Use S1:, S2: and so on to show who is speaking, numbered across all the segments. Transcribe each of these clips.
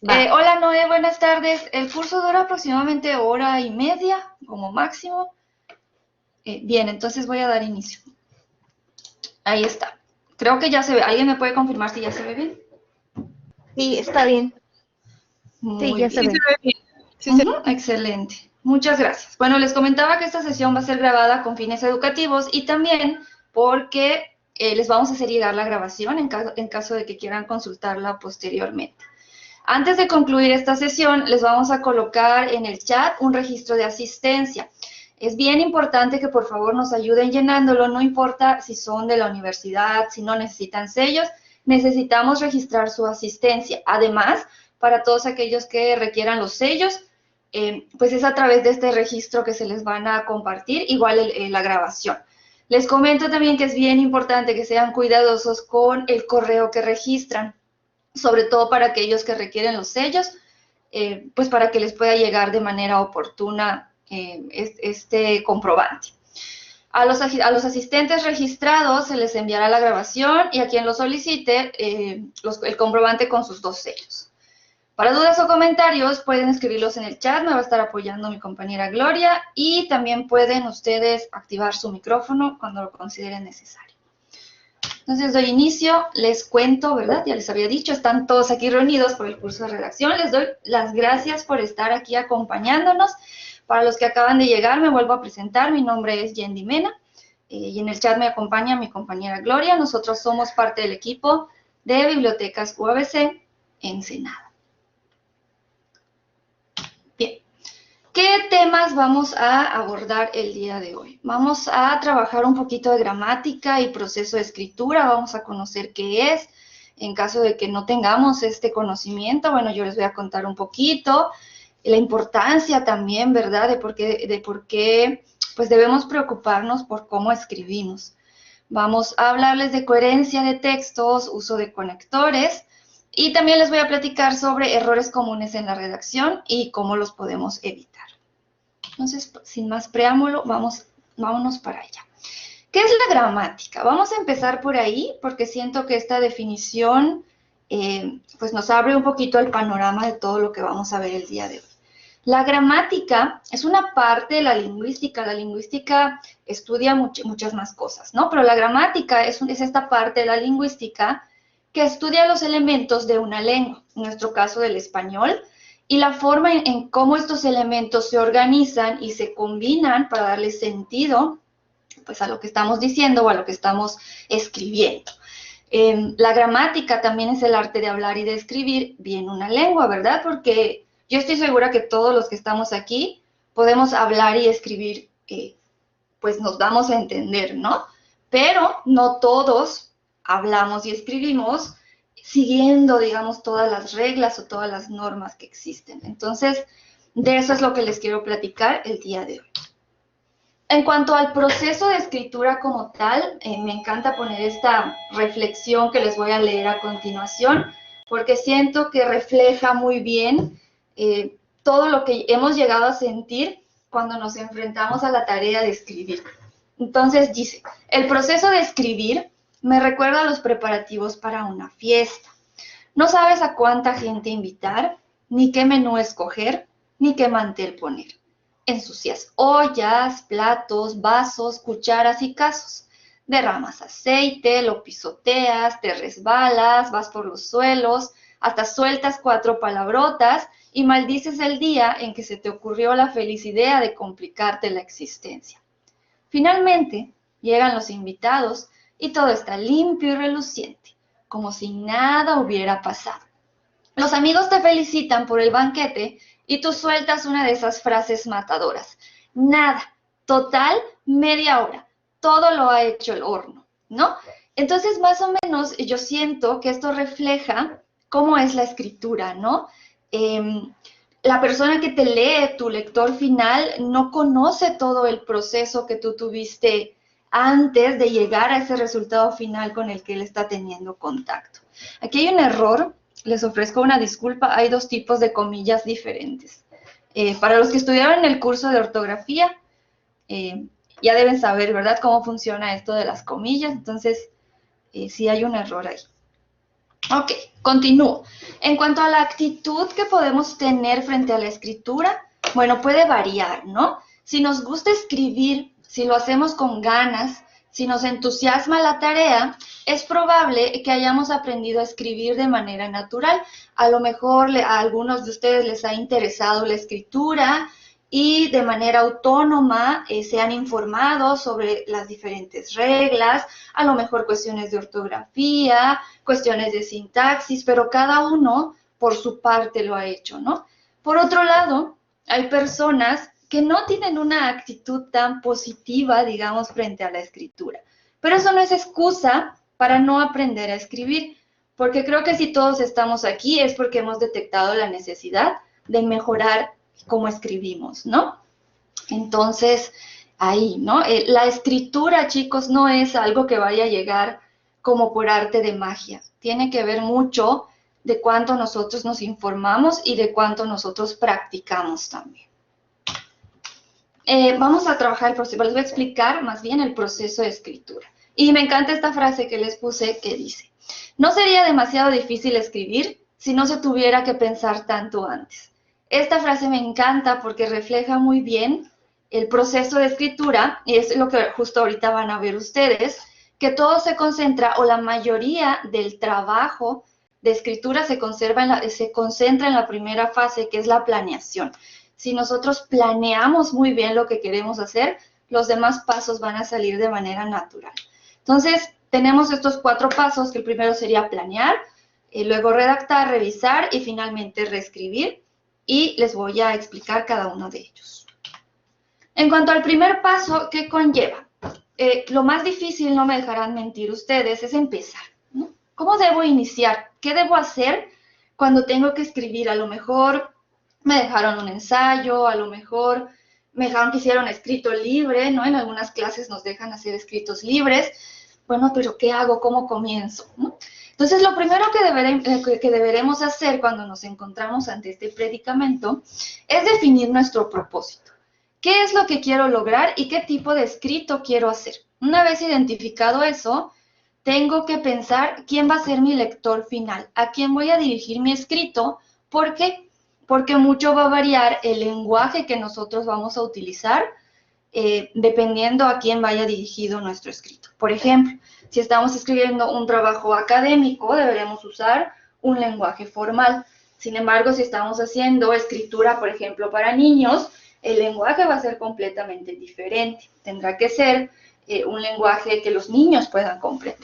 S1: Va.
S2: Hola Noé, buenas tardes. El curso dura aproximadamente hora y media como máximo. Bien, entonces voy a dar inicio. Ahí está. Creo que ya se ve. ¿Alguien me puede confirmar si ya se ve bien?
S1: Sí, está bien. Sí,
S2: Muy
S1: ya se
S2: bien.
S3: Sí se
S1: ve.
S3: ve bien. Sí se
S2: Ujú, excelente. Muchas gracias. Bueno, les comentaba que esta sesión va a ser grabada con fines educativos y también porque les vamos a hacer llegar la grabación en caso de que quieran consultarla posteriormente. Antes de concluir esta sesión, les vamos a colocar en el chat un registro de asistencia. Es bien importante que por favor nos ayuden llenándolo, no importa si son de la universidad, si no necesitan sellos, necesitamos registrar su asistencia. Además, para todos aquellos que requieran los sellos, pues es a través de este registro que se les van a compartir, igual la grabación. Les comento también que es bien importante que sean cuidadosos con el correo que registran, sobre todo para aquellos que requieren los sellos, pues para que les pueda llegar de manera oportuna este comprobante. A los asistentes registrados se les enviará la grabación y a quien lo solicite el comprobante con sus dos sellos. Para dudas o comentarios pueden escribirlos en el chat, me va a estar apoyando mi compañera Gloria y también pueden ustedes activar su micrófono cuando lo consideren necesario. Entonces doy inicio, les cuento, ¿verdad? Ya les había dicho, están todos aquí reunidos por el curso de redacción. Les doy las gracias por estar aquí acompañándonos. Para los que acaban de llegar, me vuelvo a presentar. Mi nombre es Yendi Mena y en el chat me acompaña mi compañera Gloria. Nosotros somos parte del equipo de Bibliotecas UABC Ensenada. Bien. ¿Qué temas vamos a abordar el día de hoy? Vamos a trabajar un poquito de gramática y proceso de escritura, vamos a conocer qué es. En caso de que no tengamos este conocimiento, bueno, yo les voy a contar un poquito, la importancia también, ¿verdad? De por qué pues debemos preocuparnos por cómo escribimos. Vamos a hablarles de coherencia de textos, uso de conectores, y también les voy a platicar sobre errores comunes en la redacción y cómo los podemos evitar. Entonces, sin más preámbulo, vámonos para allá. ¿Qué es la gramática? Vamos a empezar por ahí porque siento que esta definición pues nos abre un poquito el panorama de todo lo que vamos a ver el día de hoy. La gramática es una parte de la lingüística. La lingüística estudia muchas más cosas, ¿no? Pero la gramática es esta parte de la lingüística que estudia los elementos de una lengua, en nuestro caso del español, y la forma en cómo estos elementos se organizan y se combinan para darle sentido pues, a lo que estamos diciendo o a lo que estamos escribiendo. La gramática también es el arte de hablar y de escribir bien una lengua, ¿verdad? Porque yo estoy segura que todos los que estamos aquí podemos hablar y escribir, pues nos damos a entender, ¿no? Pero no todos hablamos y escribimos siguiendo, digamos, todas las reglas o todas las normas que existen. Entonces, de eso es lo que les quiero platicar el día de hoy. En cuanto al proceso de escritura como tal, me encanta poner esta reflexión que les voy a leer a continuación, porque siento que refleja muy bien todo lo que hemos llegado a sentir cuando nos enfrentamos a la tarea de escribir. Entonces dice, el proceso de escribir me recuerda a los preparativos para una fiesta. No sabes a cuánta gente invitar, ni qué menú escoger, ni qué mantel poner. Ensucias ollas, platos, vasos, cucharas y casos. Derramas aceite, lo pisoteas, te resbalas, vas por los suelos, hasta sueltas 4 palabrotas y maldices el día en que se te ocurrió la feliz idea de complicarte la existencia. Finalmente, llegan los invitados y todo está limpio y reluciente, como si nada hubiera pasado. Los amigos te felicitan por el banquete y tú sueltas una de esas frases matadoras. Nada, total, media hora. Todo lo ha hecho el horno, ¿no? Entonces, más o menos, yo siento que esto refleja cómo es la escritura, ¿no? La persona que te lee, tu lector final, no conoce todo el proceso que tú tuviste antes de llegar a ese resultado final con el que él está teniendo contacto. Aquí hay un error, les ofrezco una disculpa, hay 2 tipos de comillas diferentes. Para los que estudiaron en el curso de ortografía, ya deben saber, ¿verdad?, cómo funciona esto de las comillas, entonces sí hay un error ahí. Ok, continúo. En cuanto a la actitud que podemos tener frente a la escritura, bueno, puede variar, ¿no? Si nos gusta escribir, si lo hacemos con ganas, si nos entusiasma la tarea, es probable que hayamos aprendido a escribir de manera natural. A lo mejor a algunos de ustedes les ha interesado la escritura y de manera autónoma se han informado sobre las diferentes reglas, a lo mejor cuestiones de ortografía, cuestiones de sintaxis, pero cada uno por su parte lo ha hecho, ¿no? Por otro lado, hay personas que no tienen una actitud tan positiva, digamos, frente a la escritura. Pero eso no es excusa para no aprender a escribir, porque creo que si todos estamos aquí es porque hemos detectado la necesidad de mejorar cómo escribimos, ¿no? Entonces, ahí, ¿no? La escritura, chicos, no es algo que vaya a llegar como por arte de magia. Tiene que ver mucho de cuánto nosotros nos informamos y de cuánto nosotros practicamos también. Vamos a trabajar el proceso, les voy a explicar más bien el proceso de escritura. Y me encanta esta frase que les puse que dice, no sería demasiado difícil escribir si no se tuviera que pensar tanto antes. Esta frase me encanta porque refleja muy bien el proceso de escritura, y es lo que justo ahorita van a ver ustedes, que todo se concentra, o la mayoría del trabajo de escritura se concentra en la primera fase, que es la planeación. Si nosotros planeamos muy bien lo que queremos hacer, los demás pasos van a salir de manera natural. Entonces, tenemos estos 4 pasos, que el primero sería planear, luego redactar, revisar y finalmente reescribir. Y les voy a explicar cada uno de ellos. En cuanto al primer paso, ¿qué conlleva? Lo más difícil, no me dejarán mentir ustedes, es empezar, ¿no? ¿Cómo debo iniciar? ¿Qué debo hacer cuando tengo que escribir? A lo mejor me dejaron un ensayo, a lo mejor me dejaron que hiciera un escrito libre, ¿no? En algunas clases nos dejan hacer escritos libres. Bueno, pero ¿qué hago? ¿Cómo comienzo? ¿No? Entonces, lo primero que deberemos hacer cuando nos encontramos ante este predicamento es definir nuestro propósito. ¿Qué es lo que quiero lograr y qué tipo de escrito quiero hacer? Una vez identificado eso, tengo que pensar quién va a ser mi lector final, a quién voy a dirigir mi escrito. ¿Por qué? Porque mucho va a variar el lenguaje que nosotros vamos a utilizar dependiendo a quién vaya dirigido nuestro escrito. Por ejemplo, si estamos escribiendo un trabajo académico, deberemos usar un lenguaje formal. Sin embargo, si estamos haciendo escritura, por ejemplo, para niños, el lenguaje va a ser completamente diferente. Tendrá que ser un lenguaje que los niños puedan comprender.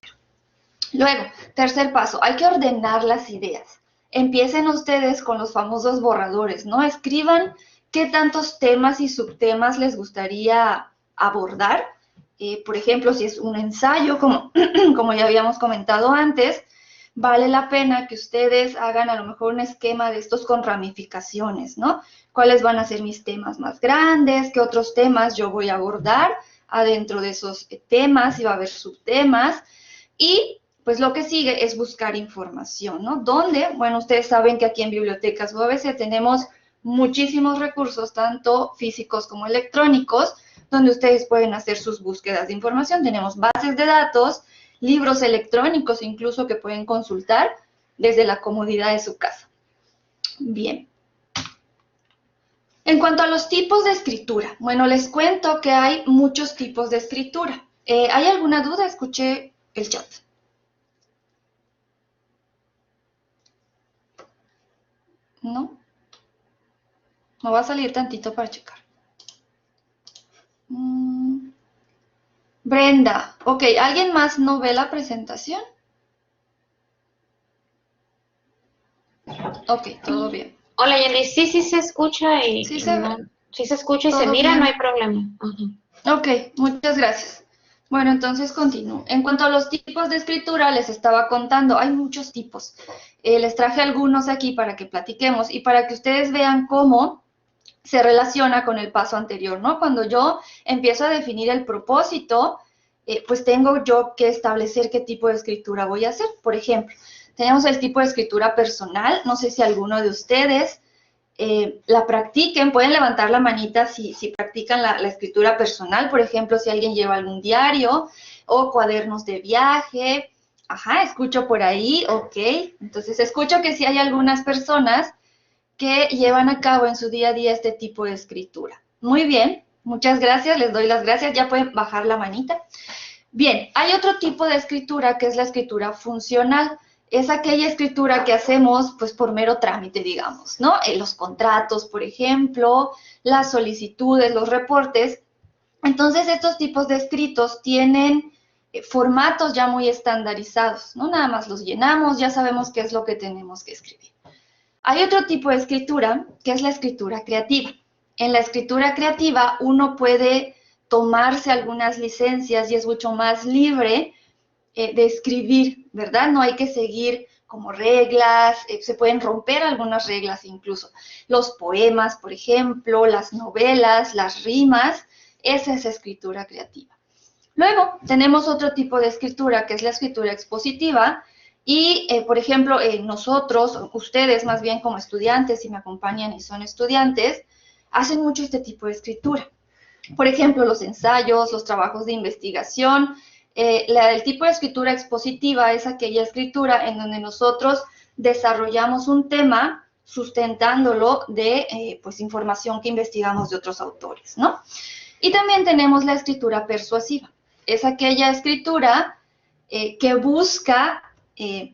S2: Luego, tercer paso, hay que ordenar las ideas. Empiecen ustedes con los famosos borradores, ¿no? Escriban qué tantos temas y subtemas les gustaría abordar. Por ejemplo, si es un ensayo, como ya habíamos comentado antes, vale la pena que ustedes hagan a lo mejor un esquema de estos con ramificaciones, ¿no? ¿Cuáles van a ser mis temas más grandes? ¿Qué otros temas yo voy a abordar adentro de esos temas? Si va a haber subtemas. Y pues lo que sigue es buscar información, ¿no? ¿Dónde? Bueno, ustedes saben que aquí en Bibliotecas UABC tenemos muchísimos recursos, tanto físicos como electrónicos, donde ustedes pueden hacer sus búsquedas de información. Tenemos bases de datos, libros electrónicos incluso que pueden consultar desde la comodidad de su casa. Bien. En cuanto a los tipos de escritura, bueno, les cuento que hay muchos tipos de escritura. ¿Hay alguna duda? Escuché el chat. ¿No? Me va a salir tantito para checar. Brenda, ok, ¿alguien más no ve la presentación? Ok, todo bien.
S3: Hola, Yandy, sí se escucha y
S2: Sí
S3: se escucha y se
S2: todo
S3: mira,
S2: bien.
S3: no hay problema.
S2: Ok, muchas gracias. Bueno, entonces continúo. En cuanto a los tipos de escritura, les estaba contando, hay muchos tipos. Les traje algunos aquí para que platiquemos y para que ustedes vean cómo se relaciona con el paso anterior, ¿no? Cuando yo empiezo a definir el propósito, pues tengo yo que establecer qué tipo de escritura voy a hacer. Por ejemplo, tenemos el tipo de escritura personal. No sé si alguno de ustedes la practiquen. Pueden levantar la manita si practican la escritura personal. Por ejemplo, si alguien lleva algún diario o cuadernos de viaje, Ajá, escucho por ahí, ok. Entonces, escucho que sí hay algunas personas que llevan a cabo en su día a día este tipo de escritura. Muy bien, muchas gracias, les doy las gracias. Ya pueden bajar la manita. Bien, hay otro tipo de escritura que es la escritura funcional. Es aquella escritura que hacemos pues por mero trámite, digamos, ¿no? Los contratos, por ejemplo, las solicitudes, los reportes. Entonces, estos tipos de escritos tienen formatos ya muy estandarizados, ¿no? Nada más los llenamos, ya sabemos qué es lo que tenemos que escribir. Hay otro tipo de escritura, que es la escritura creativa. En la escritura creativa uno puede tomarse algunas licencias y es mucho más libre de escribir, ¿verdad? No hay que seguir como reglas, se pueden romper algunas reglas incluso. Los poemas, por ejemplo, las novelas, las rimas, esa es escritura creativa. Luego tenemos otro tipo de escritura, que es la escritura expositiva, y, por ejemplo, nosotros, ustedes más bien como estudiantes, si me acompañan y son estudiantes, hacen mucho este tipo de escritura. Por ejemplo, los ensayos, los trabajos de investigación. El tipo de escritura expositiva es aquella escritura en donde nosotros desarrollamos un tema sustentándolo de pues, información que investigamos de otros autores, ¿no? Y también tenemos la escritura persuasiva. Es aquella escritura que busca,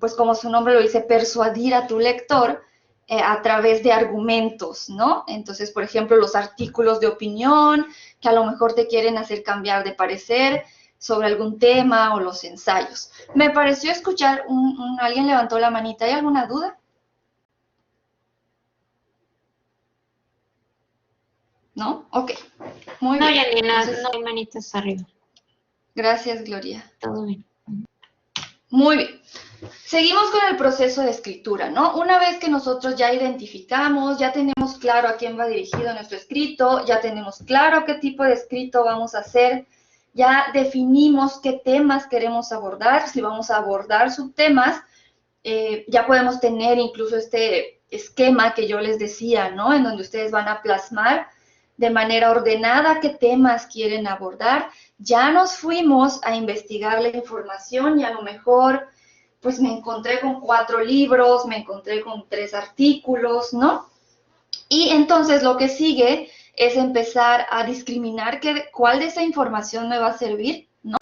S2: pues como su nombre lo dice, persuadir a tu lector a través de argumentos, ¿no? Entonces, por ejemplo, los artículos de opinión que a lo mejor te quieren hacer cambiar de parecer sobre algún tema o los ensayos. Me pareció escuchar, alguien levantó la manita. ¿Hay alguna duda? ¿No? Ok. Muy
S3: No,
S2: bien.
S3: Janina,
S2: Entonces,
S3: no hay manitas arriba.
S2: gracias, Gloria.
S3: Todo bien.
S2: Muy bien. Seguimos con el proceso de escritura, ¿no? Una vez que nosotros ya identificamos, ya tenemos claro a quién va dirigido nuestro escrito, ya tenemos claro qué tipo de escrito vamos a hacer, ya definimos qué temas queremos abordar, si vamos a abordar subtemas, ya podemos tener incluso este esquema que yo les decía, ¿no? En donde ustedes van a plasmar de manera ordenada qué temas quieren abordar. Ya nos fuimos a investigar la información y a lo mejor pues me encontré con 4 libros, me encontré con 3 artículos, ¿no? Y entonces lo que sigue es empezar a discriminar cuál de esa información me va a servir, ¿no?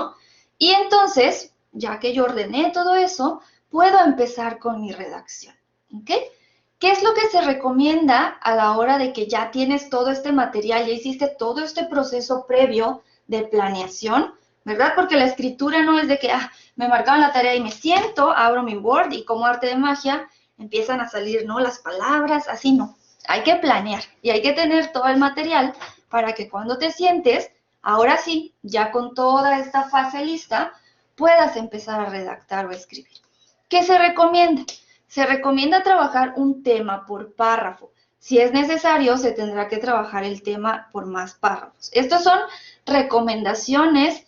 S2: Y entonces, ya que yo ordené todo eso, puedo empezar con mi redacción, ¿ok? ¿Qué es lo que se recomienda a la hora de que ya tienes todo este material, ya hiciste todo este proceso previo de planeación, ¿verdad? Porque la escritura no es de que, me marcaron la tarea y me siento, abro mi Word y como arte de magia empiezan a salir, ¿no? Las palabras, así no. Hay que planear y hay que tener todo el material para que cuando te sientes, ahora sí, ya con toda esta fase lista, puedas empezar a redactar o escribir. ¿Qué se recomienda? Se recomienda trabajar un tema por párrafo. Si es necesario, se tendrá que trabajar el tema por más párrafos. Estos son recomendaciones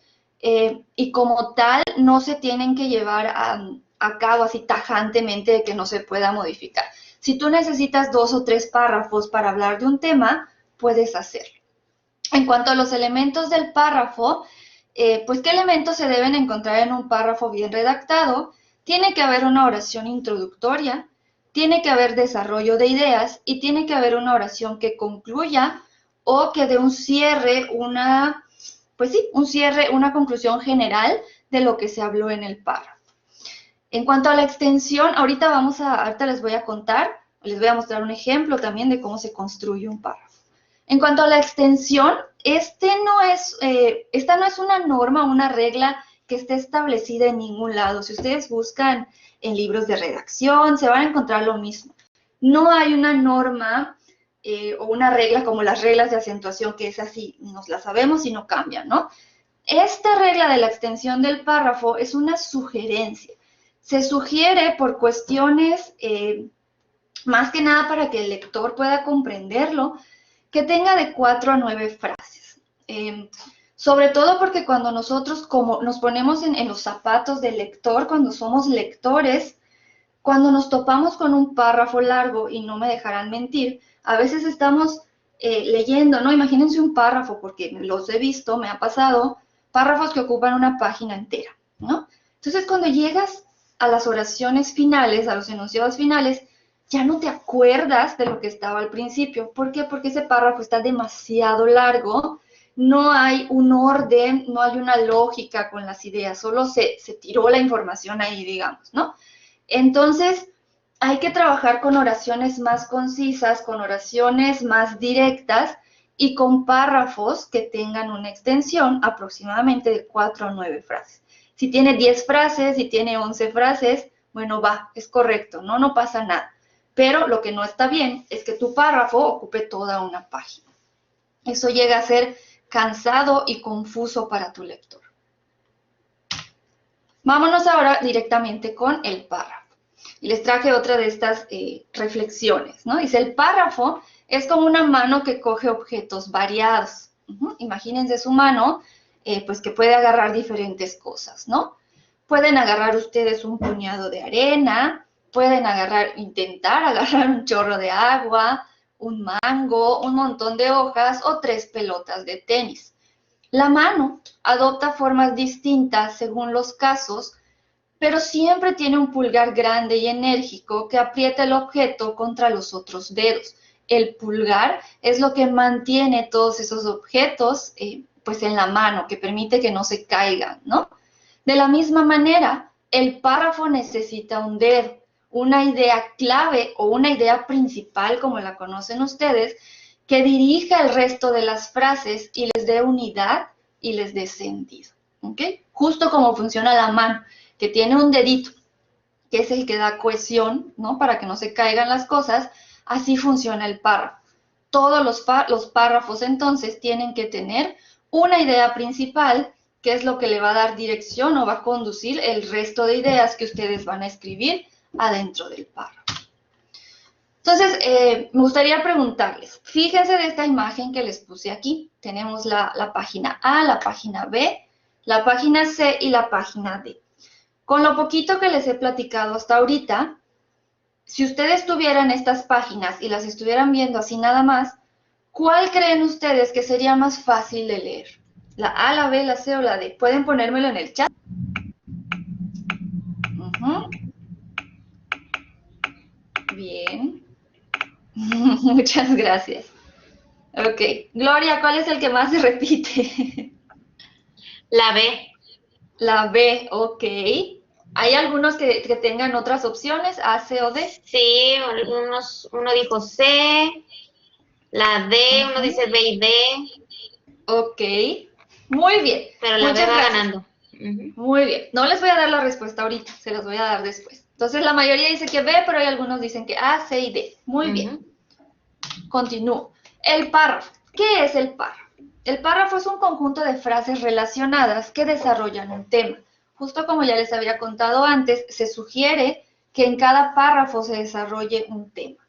S2: y como tal no se tienen que llevar a cabo así tajantemente de que no se pueda modificar. Si tú necesitas 2 o 3 párrafos para hablar de un tema, puedes hacerlo. En cuanto a los elementos del párrafo, pues ¿qué elementos se deben encontrar en un párrafo bien redactado? Tiene que haber una oración introductoria, tiene que haber desarrollo de ideas y tiene que haber una oración que concluya o que dé un cierre, una conclusión general de lo que se habló en el párrafo. En cuanto a la extensión, ahorita les voy a contar, les voy a mostrar un ejemplo también de cómo se construye un párrafo. En cuanto a la extensión, esta no es una norma, una regla que esté establecida en ningún lado. Si ustedes buscan en libros de redacción, se van a encontrar lo mismo. No hay una norma o una regla como las reglas de acentuación, que es así, nos la sabemos y no cambian, ¿no? Esta regla de la extensión del párrafo es una sugerencia. Se sugiere por cuestiones, más que nada para que el lector pueda comprenderlo, que tenga de 4 a 9 frases. Sobre todo porque cuando nosotros nos ponemos en los zapatos del lector, cuando somos lectores, cuando nos topamos con un párrafo largo, y no me dejarán mentir, a veces estamos leyendo, ¿no? Imagínense un párrafo, porque los he visto, me ha pasado, párrafos que ocupan una página entera, ¿no? Entonces, cuando llegas a las oraciones finales, a los enunciados finales, ya no te acuerdas de lo que estaba al principio. ¿Por qué? Porque ese párrafo está demasiado largo, no hay un orden, no hay una lógica con las ideas, solo se tiró la información ahí, digamos, ¿no? Entonces, hay que trabajar con oraciones más concisas, con oraciones más directas y con párrafos que tengan una extensión aproximadamente de 4 a 9 frases. Si tiene 10 frases, si tiene 11 frases, bueno, va, es correcto, no pasa nada. Pero lo que no está bien es que tu párrafo ocupe toda una página. Eso llega a ser cansado y confuso para tu lector. Vámonos ahora directamente con el párrafo. Y les traje otra de estas reflexiones, ¿no? Dice, el párrafo es como una mano que coge objetos variados. Imagínense su mano, pues que puede agarrar diferentes cosas, ¿no? Pueden agarrar ustedes un puñado de arena, pueden intentar agarrar un chorro de agua, un mango, un montón de hojas o 3 pelotas de tenis. La mano adopta formas distintas según los casos, pero siempre tiene un pulgar grande y enérgico que aprieta el objeto contra los otros dedos. El pulgar es lo que mantiene todos esos objetos pues en la mano, que permite que no se caigan, ¿no? De la misma manera, el párrafo necesita un dedo, una idea clave o una idea principal, como la conocen ustedes, que dirija el resto de las frases y les dé unidad y les dé sentido, ¿ok? Justo como funciona la mano, que tiene un dedito, que es el que da cohesión, ¿no? Para que no se caigan las cosas, así funciona el párrafo. Todos los párrafos, entonces, tienen que tener una idea principal, que es lo que le va a dar dirección o va a conducir el resto de ideas que ustedes van a escribir adentro del párrafo. Entonces, me gustaría preguntarles, fíjense de esta imagen que les puse aquí. Tenemos la página A, la página B, la página C y la página D. Con lo poquito que les he platicado hasta ahorita, si ustedes tuvieran estas páginas y las estuvieran viendo así nada más, ¿cuál creen ustedes que sería más fácil de leer? ¿La A, la B, la C o la D? ¿Pueden ponérmelo en el chat? Bien. Muchas gracias. Ok. Gloria, ¿cuál es el que más se repite?
S3: La B.
S2: La B, ok. ¿Hay algunos que tengan otras opciones, A, C o D?
S3: Sí, uno dijo C, la D, uno dice B y D.
S2: Ok, muy bien.
S3: Pero la
S2: Muchas
S3: B va
S2: gracias.
S3: ganando.
S2: Muy bien. No les voy a dar la respuesta ahorita, se las voy a dar después. Entonces, la mayoría dice que B, pero hay algunos dicen que A, C y D. Muy bien. Continúo. El párrafo. ¿Qué es el párrafo? El párrafo es un conjunto de frases relacionadas que desarrollan un tema. Justo como ya les había contado antes, se sugiere que en cada párrafo se desarrolle un tema.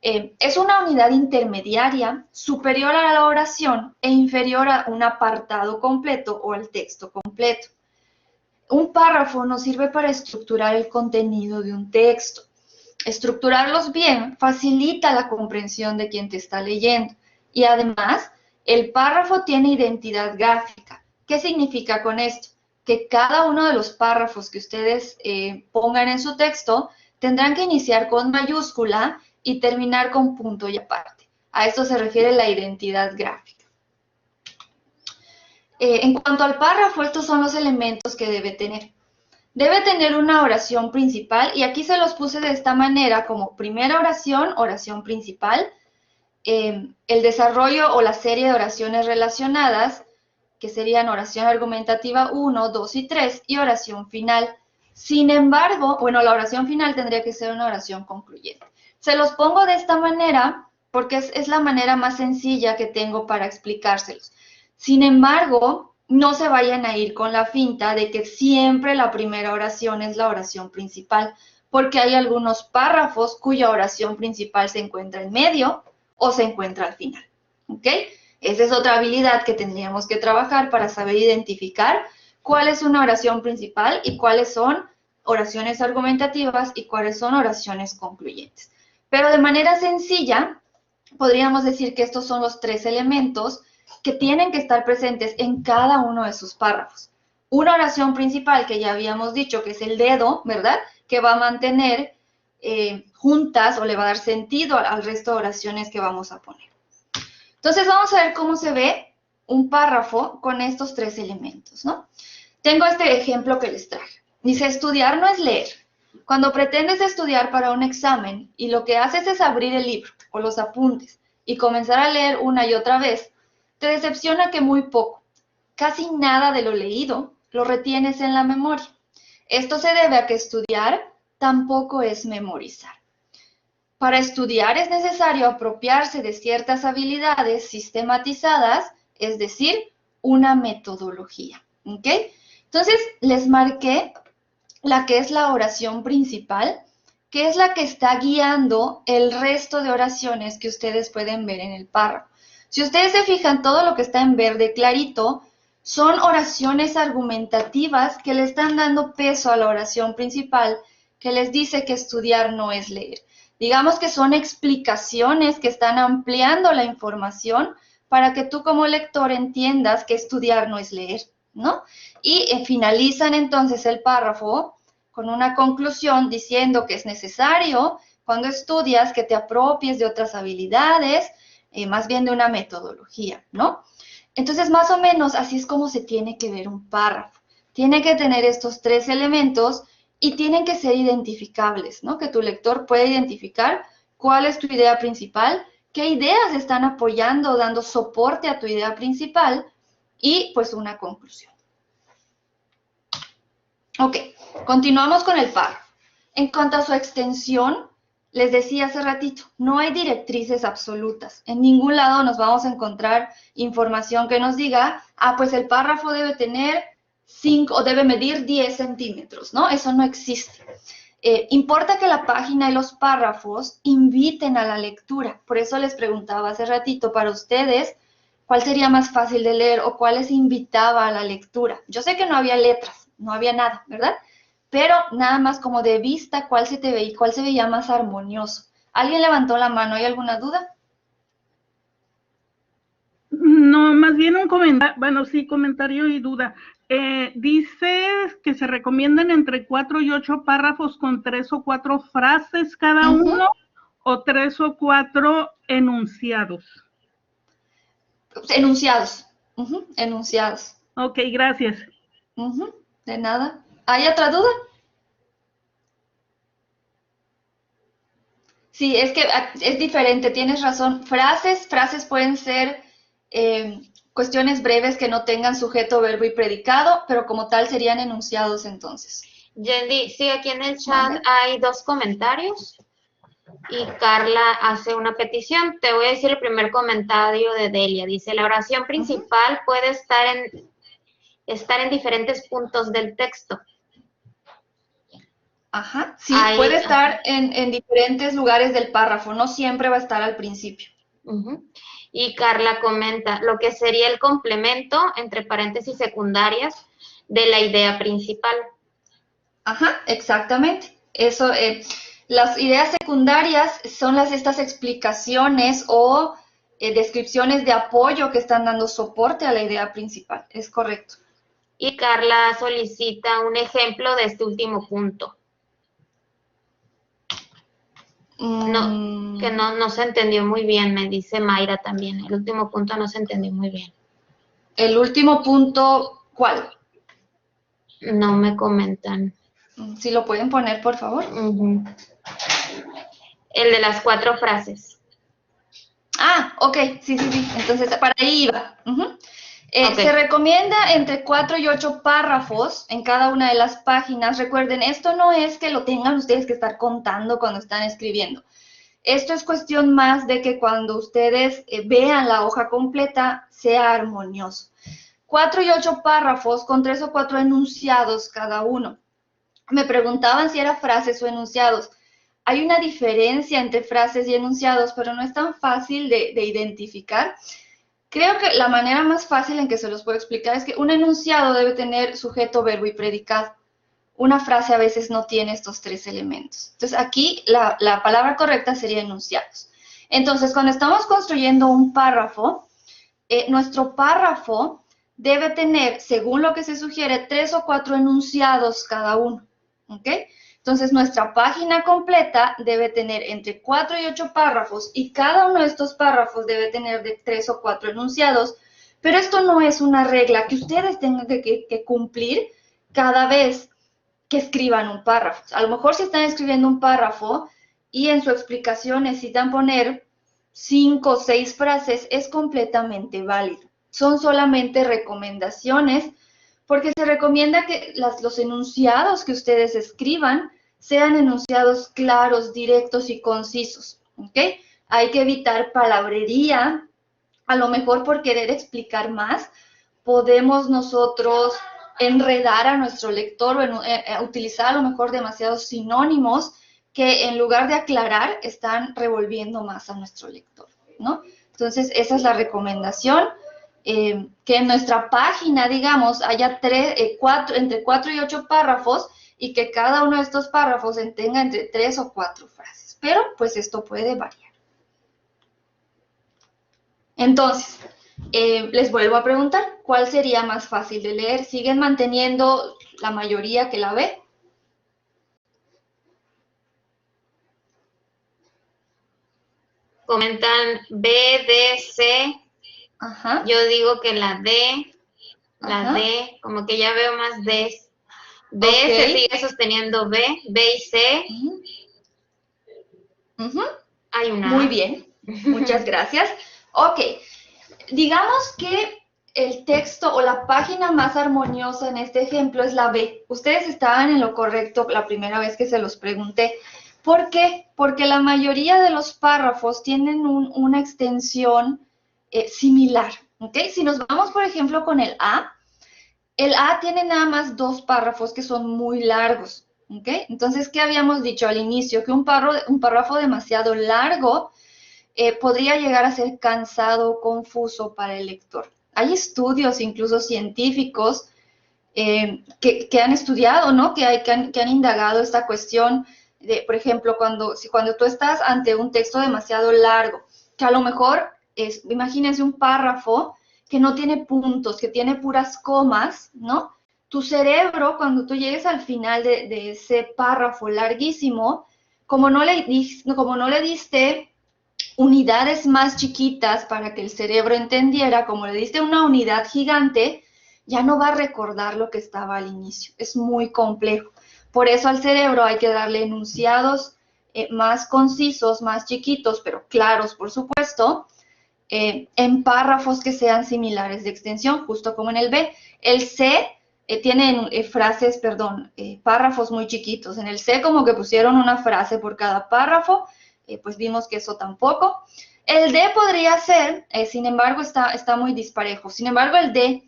S2: Es una unidad intermediaria superior a la oración e inferior a un apartado completo o al texto completo. Un párrafo nos sirve para estructurar el contenido de un texto. Estructurarlos bien facilita la comprensión de quien te está leyendo. Y además, el párrafo tiene identidad gráfica. ¿Qué significa con esto? Que cada uno de los párrafos que ustedes pongan en su texto tendrán que iniciar con mayúscula y terminar con punto y aparte. A esto se refiere la identidad gráfica. En cuanto al párrafo, estos son los elementos que debe tener. Debe tener una oración principal, y aquí se los puse de esta manera, como primera oración, oración principal, el desarrollo o la serie de oraciones relacionadas, que serían oración argumentativa 1, 2 y 3, y oración final. Sin embargo, bueno, la oración final tendría que ser una oración concluyente. Se los pongo de esta manera porque es la manera más sencilla que tengo para explicárselos. Sin embargo, no se vayan a ir con la finta de que siempre la primera oración es la oración principal, porque hay algunos párrafos cuya oración principal se encuentra en medio o se encuentra al final. ¿Ok? Esa es otra habilidad que tendríamos que trabajar para saber identificar cuál es una oración principal y cuáles son oraciones argumentativas y cuáles son oraciones concluyentes. Pero de manera sencilla, podríamos decir que estos son los 3 elementos que tienen que estar presentes en cada uno de sus párrafos. una oración principal que ya habíamos dicho, que es el dedo, ¿verdad? Que va a mantener juntas o le va a dar sentido al resto de oraciones que vamos a poner. Entonces vamos a ver cómo se ve un párrafo con estos tres elementos, ¿no? Tengo este ejemplo que les traje. Dice, estudiar no es leer. Cuando pretendes estudiar para un examen y lo que haces es abrir el libro o los apuntes y comenzar a leer una y otra vez, te decepciona que muy poco, casi nada de lo leído, lo retienes en la memoria. Esto se debe a que estudiar tampoco es memorizar. Para estudiar es necesario apropiarse de ciertas habilidades sistematizadas, es decir, una metodología. ¿Ok? Entonces, les marqué la que es la oración principal, que es la que está guiando el resto de oraciones que ustedes pueden ver en el párrafo. Si ustedes se fijan, todo lo que está en verde clarito son oraciones argumentativas que le están dando peso a la oración principal, que les dice que estudiar no es leer. Digamos que son explicaciones que están ampliando la información para que tú como lector entiendas que estudiar no es leer, ¿no? Y finalizan entonces el párrafo con una conclusión diciendo que es necesario cuando estudias que te apropies de otras habilidades, más bien de una metodología, ¿no? Entonces, más o menos así es como se tiene que ver un párrafo. Tiene que tener estos tres elementos y tienen que ser identificables, ¿no? Que tu lector pueda identificar cuál es tu idea principal, qué ideas están apoyando o dando soporte a tu idea principal y pues una conclusión. Ok, continuamos con el párrafo. En cuanto a su extensión, les decía hace ratito, no hay directrices absolutas. En ningún lado nos vamos a encontrar información que nos diga, pues el párrafo debe tener 5 o debe medir 10 centímetros, ¿no? Eso no existe. Importa que la página y los párrafos inviten a la lectura. Por eso les preguntaba hace ratito, para ustedes, ¿cuál sería más fácil de leer o cuál les invitaba a la lectura? Yo sé que no había letras, no había nada, ¿verdad? Pero nada más como de vista, ¿cuál se te veía, cuál se veía más armonioso? ¿Alguien levantó la mano? ¿Hay alguna duda?
S4: No, más bien un comentario, bueno, sí, comentario y duda. Dices que se recomiendan entre 4 y 8 párrafos con 3 o 4 frases cada uno, o 3 o 4 enunciados.
S2: Enunciados. Enunciados.
S4: Ok, gracias.
S2: De nada. ¿Hay otra duda? Sí, es que es diferente, tienes razón. Frases pueden ser cuestiones breves que no tengan sujeto, verbo y predicado, pero como tal serían enunciados entonces.
S3: Yendi, sí, aquí en el chat hay 2 comentarios y Carla hace una petición. Te voy a decir el primer comentario de Delia. Dice, la oración principal puede estar en diferentes puntos del texto.
S2: Ajá, sí, puede estar en diferentes lugares del párrafo, no siempre va a estar al principio.
S3: Y Carla comenta, lo que sería el complemento, entre paréntesis secundarias, de la idea principal.
S2: Ajá, exactamente. Eso, las ideas secundarias son estas explicaciones o descripciones de apoyo que están dando soporte a la idea principal, es correcto.
S3: Y Carla solicita un ejemplo de este último punto. No, que no se entendió muy bien, me dice Mayra también. El último punto no se entendió muy bien.
S2: ¿El último punto cuál?
S3: No me comentan.
S2: Si lo pueden poner, por favor.
S3: El de las 4 frases.
S2: Ok, sí. Entonces, para ahí iba. Se recomienda entre 4 y 8 párrafos en cada una de las páginas. Recuerden, esto no es que lo tengan ustedes que estar contando cuando están escribiendo. Esto es cuestión más de que cuando ustedes vean la hoja completa sea armonioso. 4 y 8 párrafos con 3 o 4 enunciados cada uno. Me preguntaban si eran frases o enunciados. Hay una diferencia entre frases y enunciados, pero no es tan fácil de identificar. Creo que la manera más fácil en que se los puedo explicar es que un enunciado debe tener sujeto, verbo y predicado. Una frase a veces no tiene estos 3 elementos. Entonces, aquí la palabra correcta sería enunciados. Entonces, cuando estamos construyendo un párrafo, nuestro párrafo debe tener, según lo que se sugiere, 3 o 4 enunciados cada uno, ¿ok? Entonces, nuestra página completa debe tener entre 4 y 8 párrafos y cada uno de estos párrafos debe tener de 3 o 4 enunciados, pero esto no es una regla que ustedes tengan que cumplir cada vez que escriban un párrafo. A lo mejor si están escribiendo un párrafo y en su explicación necesitan poner 5 o 6 frases, es completamente válido. Son solamente recomendaciones porque se recomienda que los enunciados que ustedes escriban sean enunciados claros, directos y concisos, ¿ok? Hay que evitar palabrería. A lo mejor por querer explicar más, podemos nosotros enredar a nuestro lector o utilizar a lo mejor demasiados sinónimos que en lugar de aclarar están revolviendo más a nuestro lector, ¿no? Entonces, esa es la recomendación, que en nuestra página, digamos, haya entre 4 y 8 párrafos y que cada uno de estos párrafos tenga entre 3 o 4 frases. Pero, pues, esto puede variar. Entonces, les vuelvo a preguntar, ¿cuál sería más fácil de leer? ¿Siguen manteniendo la mayoría que la B?
S3: Comentan B, D, C.
S2: Ajá.
S3: Yo digo que la D,
S2: Ajá.
S3: D, como que ya veo más D. D
S2: Ok.
S3: se sigue sosteniendo B y C.
S2: Ujú.
S3: Hay una
S2: Muy
S3: A.
S2: bien, muchas gracias. Ok, digamos que el texto o la página más armoniosa en este ejemplo es la B. Ustedes estaban en lo correcto la primera vez que se los pregunté. ¿Por qué? Porque la mayoría de los párrafos tienen una extensión similar, ¿ok? Si nos vamos, por ejemplo, con el A tiene nada más 2 párrafos que son muy largos, ¿ok? Entonces, ¿qué habíamos dicho al inicio? Que un párrafo demasiado largo podría llegar a ser cansado o confuso para el lector. Hay estudios, incluso científicos, que han estudiado, ¿no? Que han indagado esta cuestión de, por ejemplo, cuando tú estás ante un texto demasiado largo, que a lo mejor imagínense un párrafo que no tiene puntos, que tiene puras comas, ¿no? Tu cerebro, cuando tú llegues al final de ese párrafo larguísimo, como no le diste unidades más chiquitas para que el cerebro entendiera, como le diste una unidad gigante, ya no va a recordar lo que estaba al inicio. Es muy complejo. Por eso al cerebro hay que darle enunciados más concisos, más chiquitos, pero claros, por supuesto, en párrafos que sean similares de extensión, justo como en el B. El C tiene párrafos muy chiquitos. En el C como que pusieron una frase por cada párrafo, pues vimos que eso tampoco. El D podría ser, sin embargo, está muy disparejo. Sin embargo, el D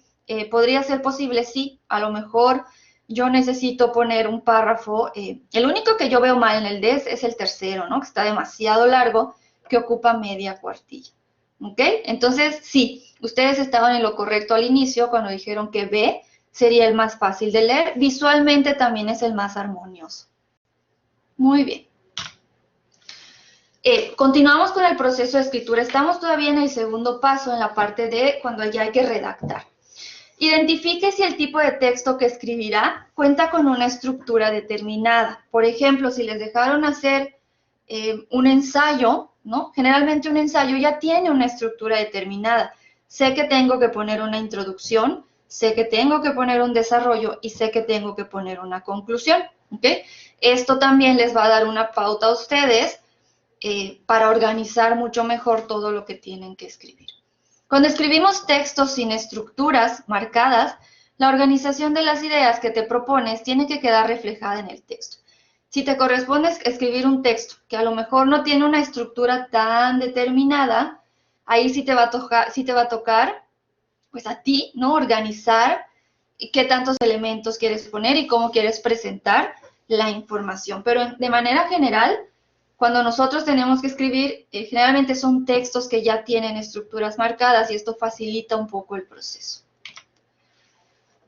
S2: podría ser posible, sí. A lo mejor yo necesito poner un párrafo. El único que yo veo mal en el D es el tercero, ¿no? Que está demasiado largo, que ocupa media cuartilla. ¿Ok? Entonces, sí, ustedes estaban en lo correcto al inicio cuando dijeron que B sería el más fácil de leer. Visualmente también es el más armonioso. Muy bien. Continuamos con el proceso de escritura. Estamos todavía en el segundo paso, en la parte de cuando ya hay que redactar. Identifique si el tipo de texto que escribirá cuenta con una estructura determinada. Por ejemplo, si les dejaron hacer un ensayo, ¿no? Generalmente un ensayo ya tiene una estructura determinada. Sé que tengo que poner una introducción, sé que tengo que poner un desarrollo y sé que tengo que poner una conclusión, ¿ok? Esto también les va a dar una pauta a ustedes para organizar mucho mejor todo lo que tienen que escribir. Cuando escribimos textos sin estructuras marcadas, la organización de las ideas que te propones tiene que quedar reflejada en el texto. Si te corresponde escribir un texto que a lo mejor no tiene una estructura tan determinada, ahí sí te va a tocar, pues a ti, ¿no? Organizar qué tantos elementos quieres poner y cómo quieres presentar la información. Pero de manera general, cuando nosotros tenemos que escribir, generalmente son textos que ya tienen estructuras marcadas y esto facilita un poco el proceso.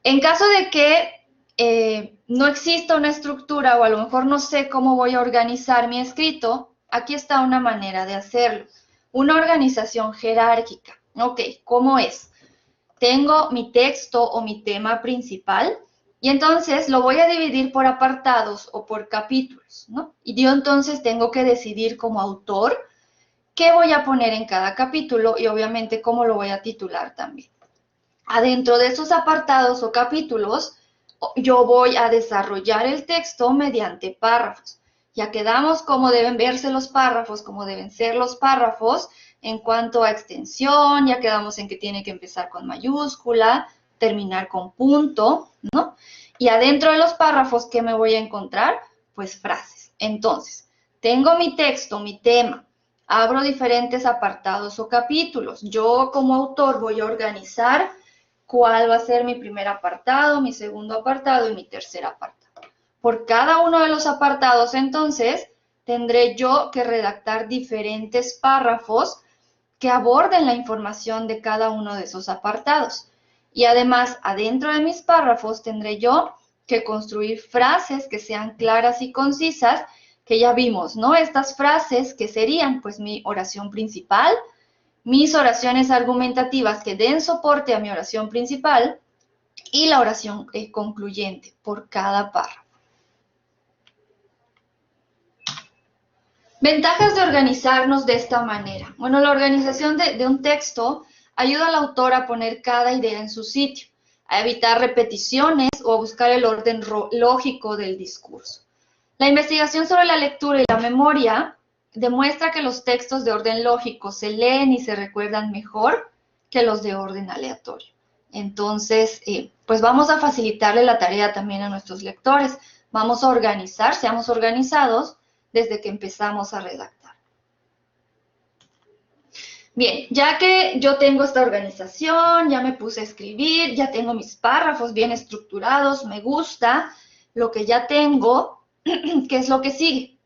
S2: En caso de que no exista una estructura o a lo mejor no sé cómo voy a organizar mi escrito, aquí está una manera de hacerlo. Una organización jerárquica. Ok, ¿cómo es? tengo mi texto o mi tema principal y entonces lo voy a dividir por apartados o por capítulos, ¿no? Y yo entonces tengo que decidir como autor qué voy a poner en cada capítulo y obviamente cómo lo voy a titular también. Adentro de esos apartados o capítulos, yo voy a desarrollar el texto mediante párrafos. Ya quedamos cómo deben verse los párrafos, cómo deben ser los párrafos en cuanto a extensión, ya quedamos en que tiene que empezar con mayúscula, terminar con punto, ¿no? Y adentro de los párrafos, ¿qué me voy a encontrar? Pues frases. Entonces, tengo mi texto, mi tema, abro diferentes apartados o capítulos. Yo como autor voy a organizar cuál va a ser mi primer apartado, mi segundo apartado y mi tercer apartado. Por cada uno de los apartados, entonces, tendré yo que redactar diferentes párrafos que aborden la información de cada uno de esos apartados. Y además, adentro de mis párrafos, tendré yo que construir frases que sean claras y concisas, que ya vimos, ¿no? Estas frases que serían, pues, mi oración principal, mis oraciones argumentativas que den soporte a mi oración principal y la oración concluyente por cada párrafo. Ventajas de organizarnos de esta manera. Bueno, la organización de un texto ayuda al autor a poner cada idea en su sitio, a evitar repeticiones o a buscar el orden lógico del discurso. La investigación sobre la lectura y la memoria demuestra que los textos de orden lógico se leen y se recuerdan mejor que los de orden aleatorio. Entonces, pues vamos a facilitarle la tarea también a nuestros lectores. Vamos a organizar, seamos organizados desde que empezamos a redactar. Bien, ya que yo tengo esta organización, ya me puse a escribir, ya tengo mis párrafos bien estructurados, me gusta lo que ya tengo, ¿qué es lo que sigue?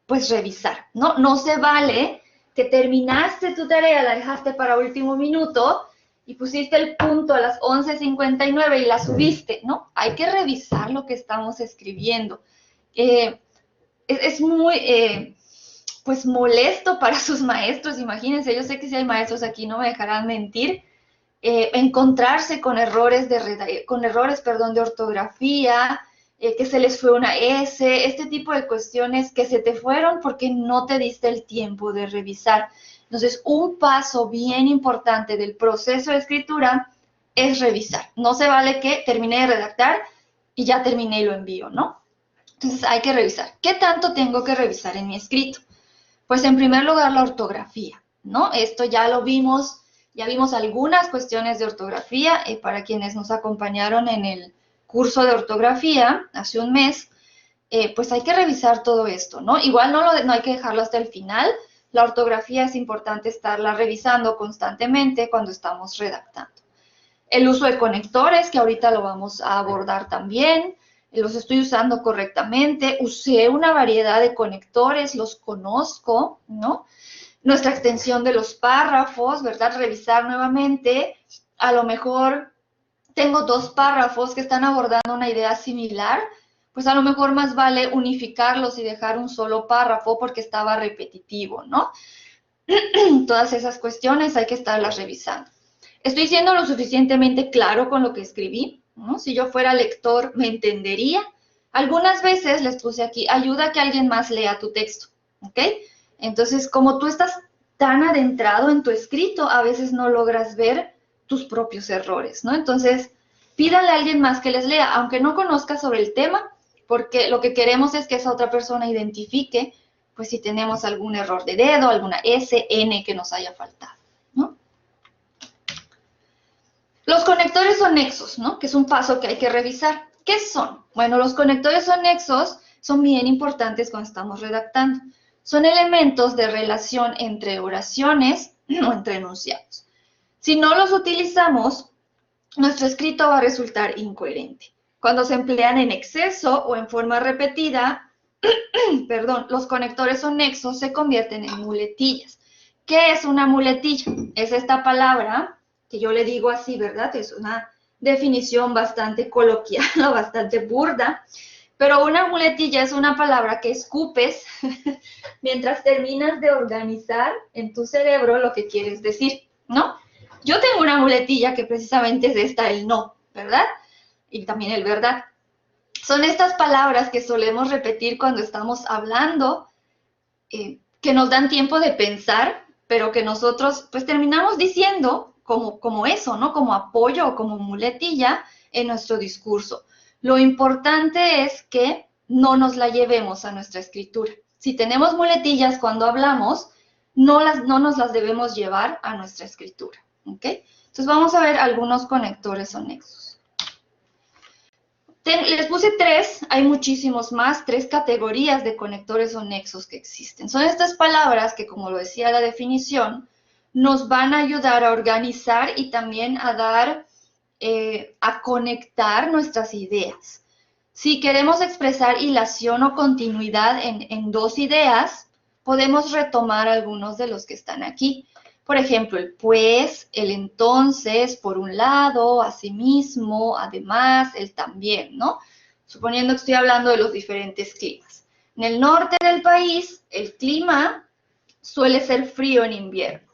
S2: Pues revisar, ¿no? No se vale que terminaste tu tarea, la dejaste para último minuto y pusiste el punto a las 11:59 y la subiste, ¿no? Hay que revisar lo que estamos escribiendo. Es muy, pues, molesto para sus maestros, imagínense, yo sé que si hay maestros aquí no me dejarán mentir, encontrarse con errores de ortografía, que se les fue una S, este tipo de cuestiones que se te fueron porque no te diste el tiempo de revisar. Entonces, un paso bien importante del proceso de escritura es revisar. No se vale que terminé de redactar y ya terminé y lo envío, ¿no? Entonces, hay que revisar. ¿Qué tanto tengo que revisar en mi escrito? Pues, en primer lugar, la ortografía, ¿no? Esto ya lo vimos, ya vimos algunas cuestiones de ortografía para quienes nos acompañaron en el curso de ortografía hace un mes, pues hay que revisar todo esto, ¿no? Igual no hay que dejarlo hasta el final. La ortografía es importante estarla revisando constantemente cuando estamos redactando. El uso de conectores, que ahorita lo vamos a abordar también, los estoy usando correctamente, usé una variedad de conectores, los conozco, ¿no? Nuestra extensión de los párrafos, ¿verdad? Revisar nuevamente, a lo mejor tengo 2 párrafos que están abordando una idea similar, pues a lo mejor más vale unificarlos y dejar un solo párrafo porque estaba repetitivo, ¿no? Todas esas cuestiones hay que estarlas revisando. ¿Estoy siendo lo suficientemente claro con lo que escribí? ¿No? Si yo fuera lector, ¿me entendería? Algunas veces les puse aquí, ayuda a que alguien más lea tu texto, ¿ok? Entonces, como tú estás tan adentrado en tu escrito, a veces no logras ver tus propios errores, ¿no? Entonces, pídale a alguien más que les lea, aunque no conozca sobre el tema, porque lo que queremos es que esa otra persona identifique, pues, si tenemos algún error de dedo, alguna S, N que nos haya faltado, ¿no? Los conectores o nexos, ¿no? Que es un paso que hay que revisar. ¿Qué son? Bueno, los conectores o nexos son bien importantes cuando estamos redactando. Son elementos de relación entre oraciones o entre enunciados. Si no los utilizamos, nuestro escrito va a resultar incoherente. Cuando se emplean en exceso o en forma repetida, los conectores o nexos se convierten en muletillas. ¿Qué es una muletilla? Es esta palabra que yo le digo así, ¿verdad? Es una definición bastante coloquial o bastante burda, pero una muletilla es una palabra que escupes mientras terminas de organizar en tu cerebro lo que quieres decir, ¿no? Yo tengo una muletilla que precisamente es esta, el no, ¿verdad? Y también el verdad. Son estas palabras que solemos repetir cuando estamos hablando, que nos dan tiempo de pensar, pero que nosotros pues terminamos diciendo como eso, ¿no? Como apoyo o como muletilla en nuestro discurso. Lo importante es que no nos la llevemos a nuestra escritura. Si tenemos muletillas cuando hablamos, no nos las debemos llevar a nuestra escritura, ¿ok? Entonces vamos a ver algunos conectores o nexos. Les puse 3, hay muchísimos más, 3 categorías de conectores o nexos que existen. Son estas palabras que, como lo decía la definición, nos van a ayudar a organizar y también a dar, a conectar nuestras ideas. Si queremos expresar hilación o continuidad en 2 ideas, podemos retomar algunos de los que están aquí. Por ejemplo, el pues, el entonces, por un lado, asimismo, además, el también, ¿no? Suponiendo que estoy hablando de los diferentes climas. En el norte del país, el clima suele ser frío en invierno.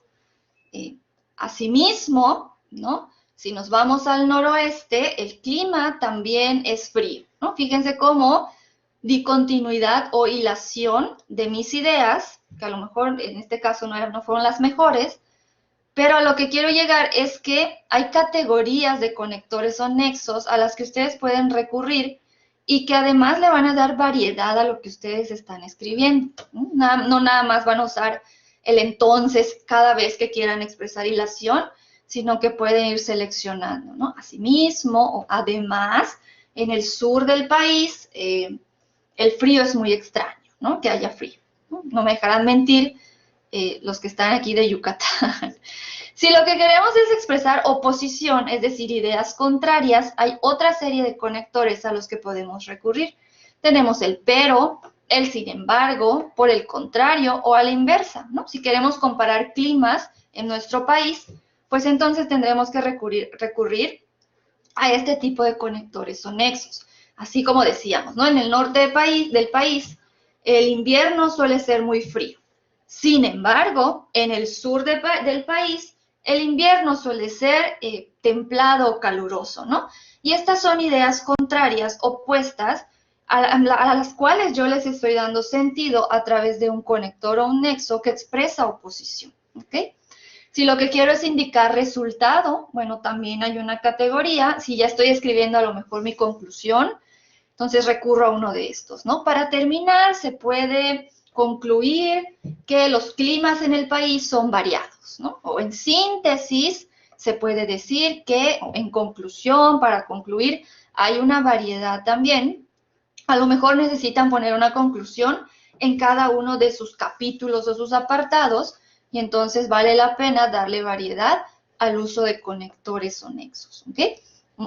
S2: Asimismo, ¿no? Si nos vamos al noroeste, el clima también es frío, ¿no? Fíjense cómo di continuidad o hilación de mis ideas, que a lo mejor en este caso no fueron las mejores, pero a lo que quiero llegar es que hay categorías de conectores o nexos a las que ustedes pueden recurrir y que además le van a dar variedad a lo que ustedes están escribiendo. No nada más van a usar el entonces cada vez que quieran expresar hilación, sino que pueden ir seleccionando, ¿no? Asimismo o además, en el sur del país, el frío es muy extraño, ¿no? Que haya frío. No me dejarán mentir los que están aquí de Yucatán. Si lo que queremos es expresar oposición, es decir, ideas contrarias, hay otra serie de conectores a los que podemos recurrir. Tenemos el pero, el sin embargo, por el contrario o a la inversa, ¿no? Si queremos comparar climas en nuestro país, pues entonces tendremos que recurrir a este tipo de conectores o nexos. Así como decíamos, ¿no? En el norte del país, el invierno suele ser muy frío. Sin embargo, en el sur del país, el invierno suele ser templado o caluroso, ¿no? Y estas son ideas contrarias, opuestas, a las cuales yo les estoy dando sentido a través de un conector o un nexo que expresa oposición, ¿ok? Si lo que quiero es indicar resultado, bueno, también hay una categoría. Si ya estoy escribiendo a lo mejor mi conclusión, entonces recurro a uno de estos, ¿no? Para terminar, se puede concluir que los climas en el país son variados, ¿no? O en síntesis, se puede decir que, en conclusión, para concluir, hay una variedad también. A lo mejor necesitan poner una conclusión en cada uno de sus capítulos o sus apartados, y entonces vale la pena darle variedad al uso de conectores o nexos, ¿ok?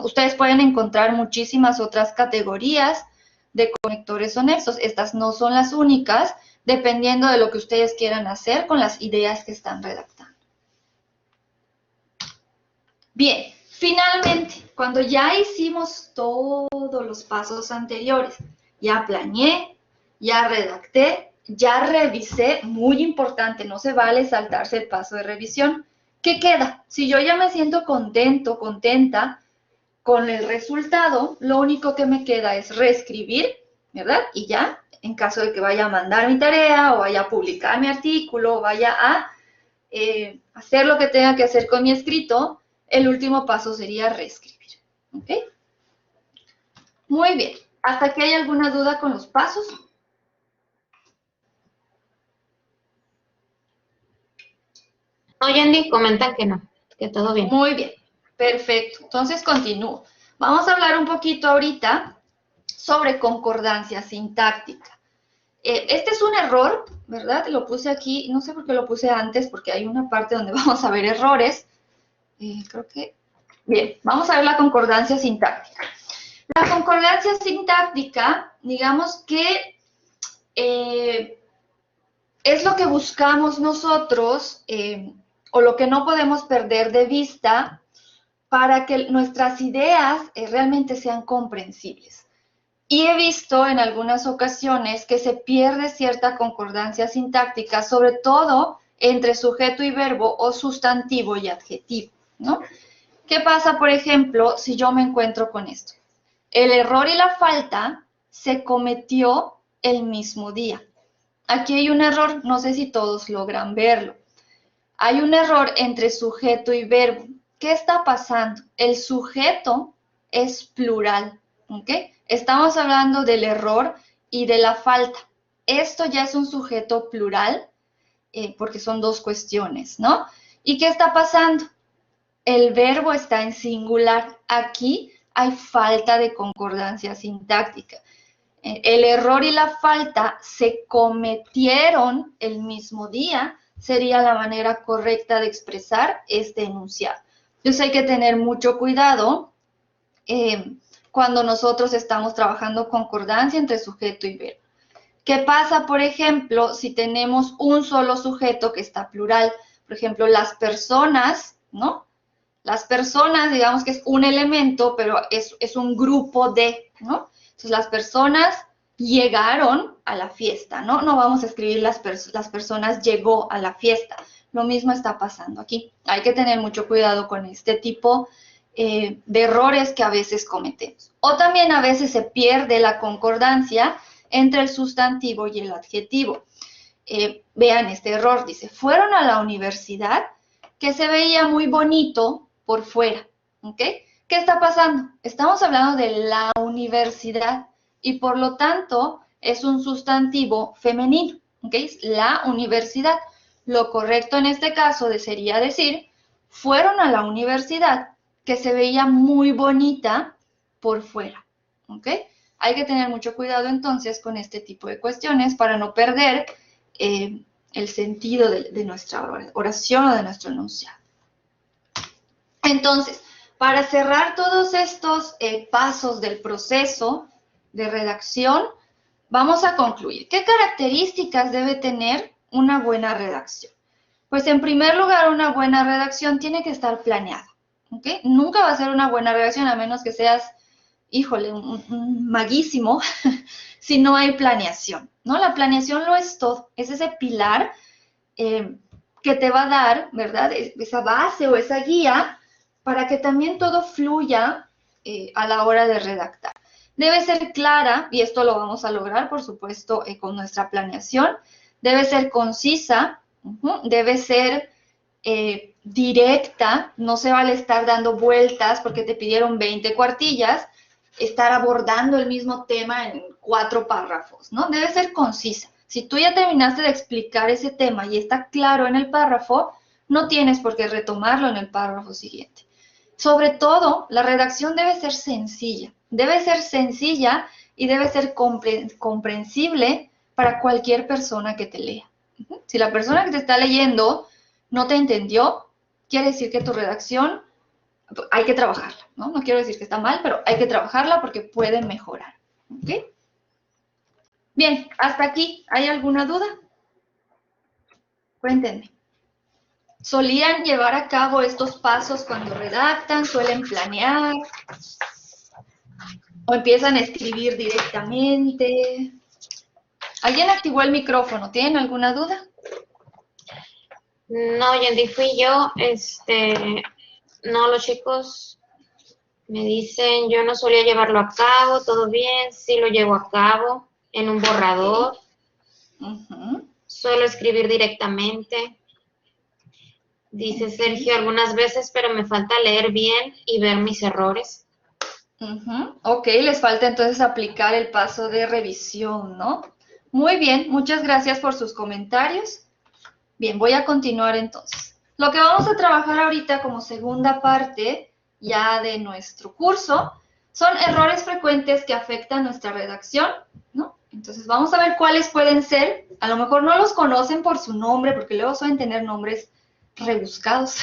S2: Ustedes pueden encontrar muchísimas otras categorías de conectores o nexos. Estas no son las únicas, dependiendo de lo que ustedes quieran hacer con las ideas que están redactando. Bien, finalmente, cuando ya hicimos todos los pasos anteriores, ya planeé, ya redacté, ya revisé, muy importante, no se vale saltarse el paso de revisión. ¿Qué queda? Si yo ya me siento contento, contenta con el resultado, lo único que me queda es reescribir, ¿verdad? Y ya, en caso de que vaya a mandar mi tarea o vaya a publicar mi artículo o vaya a hacer lo que tenga que hacer con mi escrito, el último paso sería reescribir, ¿ok? Muy bien. ¿Hasta aquí hay alguna duda con los pasos?
S3: No, Yendi, comentan que no, que todo bien.
S2: Muy bien, perfecto. Entonces continúo. Vamos a hablar un poquito ahorita sobre concordancia sintáctica. Este es un error, ¿verdad? Lo puse aquí, no sé por qué lo puse antes, porque hay una parte donde vamos a ver errores. Creo que... Bien, vamos a ver la concordancia sintáctica. La concordancia sintáctica, digamos que es lo que buscamos nosotros, o lo que no podemos perder de vista para que nuestras ideas realmente sean comprensibles. Y he visto en algunas ocasiones que se pierde cierta concordancia sintáctica, sobre todo entre sujeto y verbo o sustantivo y adjetivo. ¿no? ¿Qué pasa, por ejemplo, si yo me encuentro con esto? El error y la falta se cometió el mismo día. Aquí hay un error, no sé si todos logran verlo. Hay un error entre sujeto y verbo. ¿Qué está pasando? El sujeto es plural, ¿ok? Estamos hablando del error y de la falta. Esto ya es un sujeto plural, porque son dos cuestiones, ¿no? ¿Y qué está pasando? El verbo está en singular. Aquí hay falta de concordancia sintáctica. El error y la falta se cometieron el mismo día, sería la manera correcta de expresar este enunciado. Entonces hay que tener mucho cuidado cuando nosotros estamos trabajando concordancia entre sujeto y verbo. ¿Qué pasa, por ejemplo, si tenemos un solo sujeto que está plural? Por ejemplo, las personas, ¿no? Las personas, digamos que es un elemento, pero es un grupo de, ¿no? Entonces, las personas llegaron a la fiesta, ¿no? No vamos a escribir las personas llegó a la fiesta. Lo mismo está pasando aquí. Hay que tener mucho cuidado con este tipo de errores que a veces cometemos. O también a veces se pierde la concordancia entre el sustantivo y el adjetivo. Vean este error, dice, fueron a la universidad, que se veía muy bonito por fuera, ¿ok? ¿Qué está pasando? Estamos hablando de la universidad y por lo tanto es un sustantivo femenino, ¿ok? La universidad. Lo correcto en este caso sería decir, fueron a la universidad, que se veía muy bonita por fuera, ¿ok? Hay que tener mucho cuidado entonces con este tipo de cuestiones para no perder el sentido de nuestra oración o de nuestro enunciado. Entonces, para cerrar todos estos pasos del proceso de redacción, vamos a concluir. ¿Qué características debe tener una buena redacción? Pues en primer lugar, una buena redacción tiene que estar planeada, ¿ok? Nunca va a ser una buena redacción a menos que seas, híjole, un maguísimo, si no hay planeación, ¿no? La planeación lo es todo, es ese pilar que te va a dar, ¿verdad? Esa base o esa guía para que también todo fluya a la hora de redactar. Debe ser clara, y esto lo vamos a lograr, por supuesto, con nuestra planeación. Debe ser concisa, debe ser directa, no se vale estar dando vueltas porque te pidieron 20 cuartillas, estar abordando el mismo tema en 4 párrafos, ¿no? Debe ser concisa. Si tú ya terminaste de explicar ese tema y está claro en el párrafo, no tienes por qué retomarlo en el párrafo siguiente. Sobre todo, la redacción debe ser sencilla y debe ser comprensible para cualquier persona que te lea. Si la persona que te está leyendo no te entendió, quiere decir que tu redacción hay que trabajarla, ¿no? No quiero decir que está mal, pero hay que trabajarla porque puede mejorar, ¿ok? Bien, hasta aquí, ¿hay alguna duda? Cuéntenme. ¿Solían llevar a cabo estos pasos cuando redactan? ¿Suelen planear? ¿O empiezan a escribir directamente? ¿Alguien activó el micrófono? ¿Tienen alguna duda?
S3: No, Yendi, fui yo. No, los chicos me dicen, yo no solía llevarlo a cabo, todo bien, sí lo llevo a cabo en un borrador. Suelo escribir directamente. Dice Sergio, algunas veces, pero me falta leer bien y ver mis errores.
S2: Ok, les falta entonces aplicar el paso de revisión, ¿no? Muy bien, muchas gracias por sus comentarios. Bien, voy a continuar entonces. Lo que vamos a trabajar ahorita como segunda parte ya de nuestro curso son errores frecuentes que afectan nuestra redacción, ¿no? Entonces vamos a ver cuáles pueden ser. A lo mejor no los conocen por su nombre, porque luego suelen tener nombres rebuscados,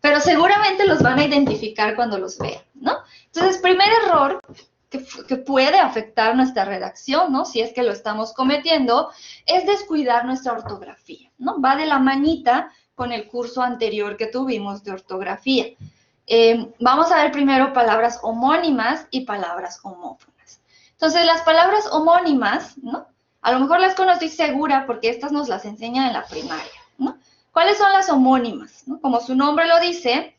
S2: pero seguramente los van a identificar cuando los vean, ¿no? Entonces, primer error que puede afectar nuestra redacción, ¿no? Si es que lo estamos cometiendo, es descuidar nuestra ortografía, ¿no? Va de la manita con el curso anterior que tuvimos de ortografía. Vamos a ver primero palabras homónimas y palabras homófonas. Entonces, las palabras homónimas, ¿no? A lo mejor las conozco, estoy segura, porque estas nos las enseñan en la primaria, ¿no? ¿Cuáles son las homónimas? ¿No? Como su nombre lo dice,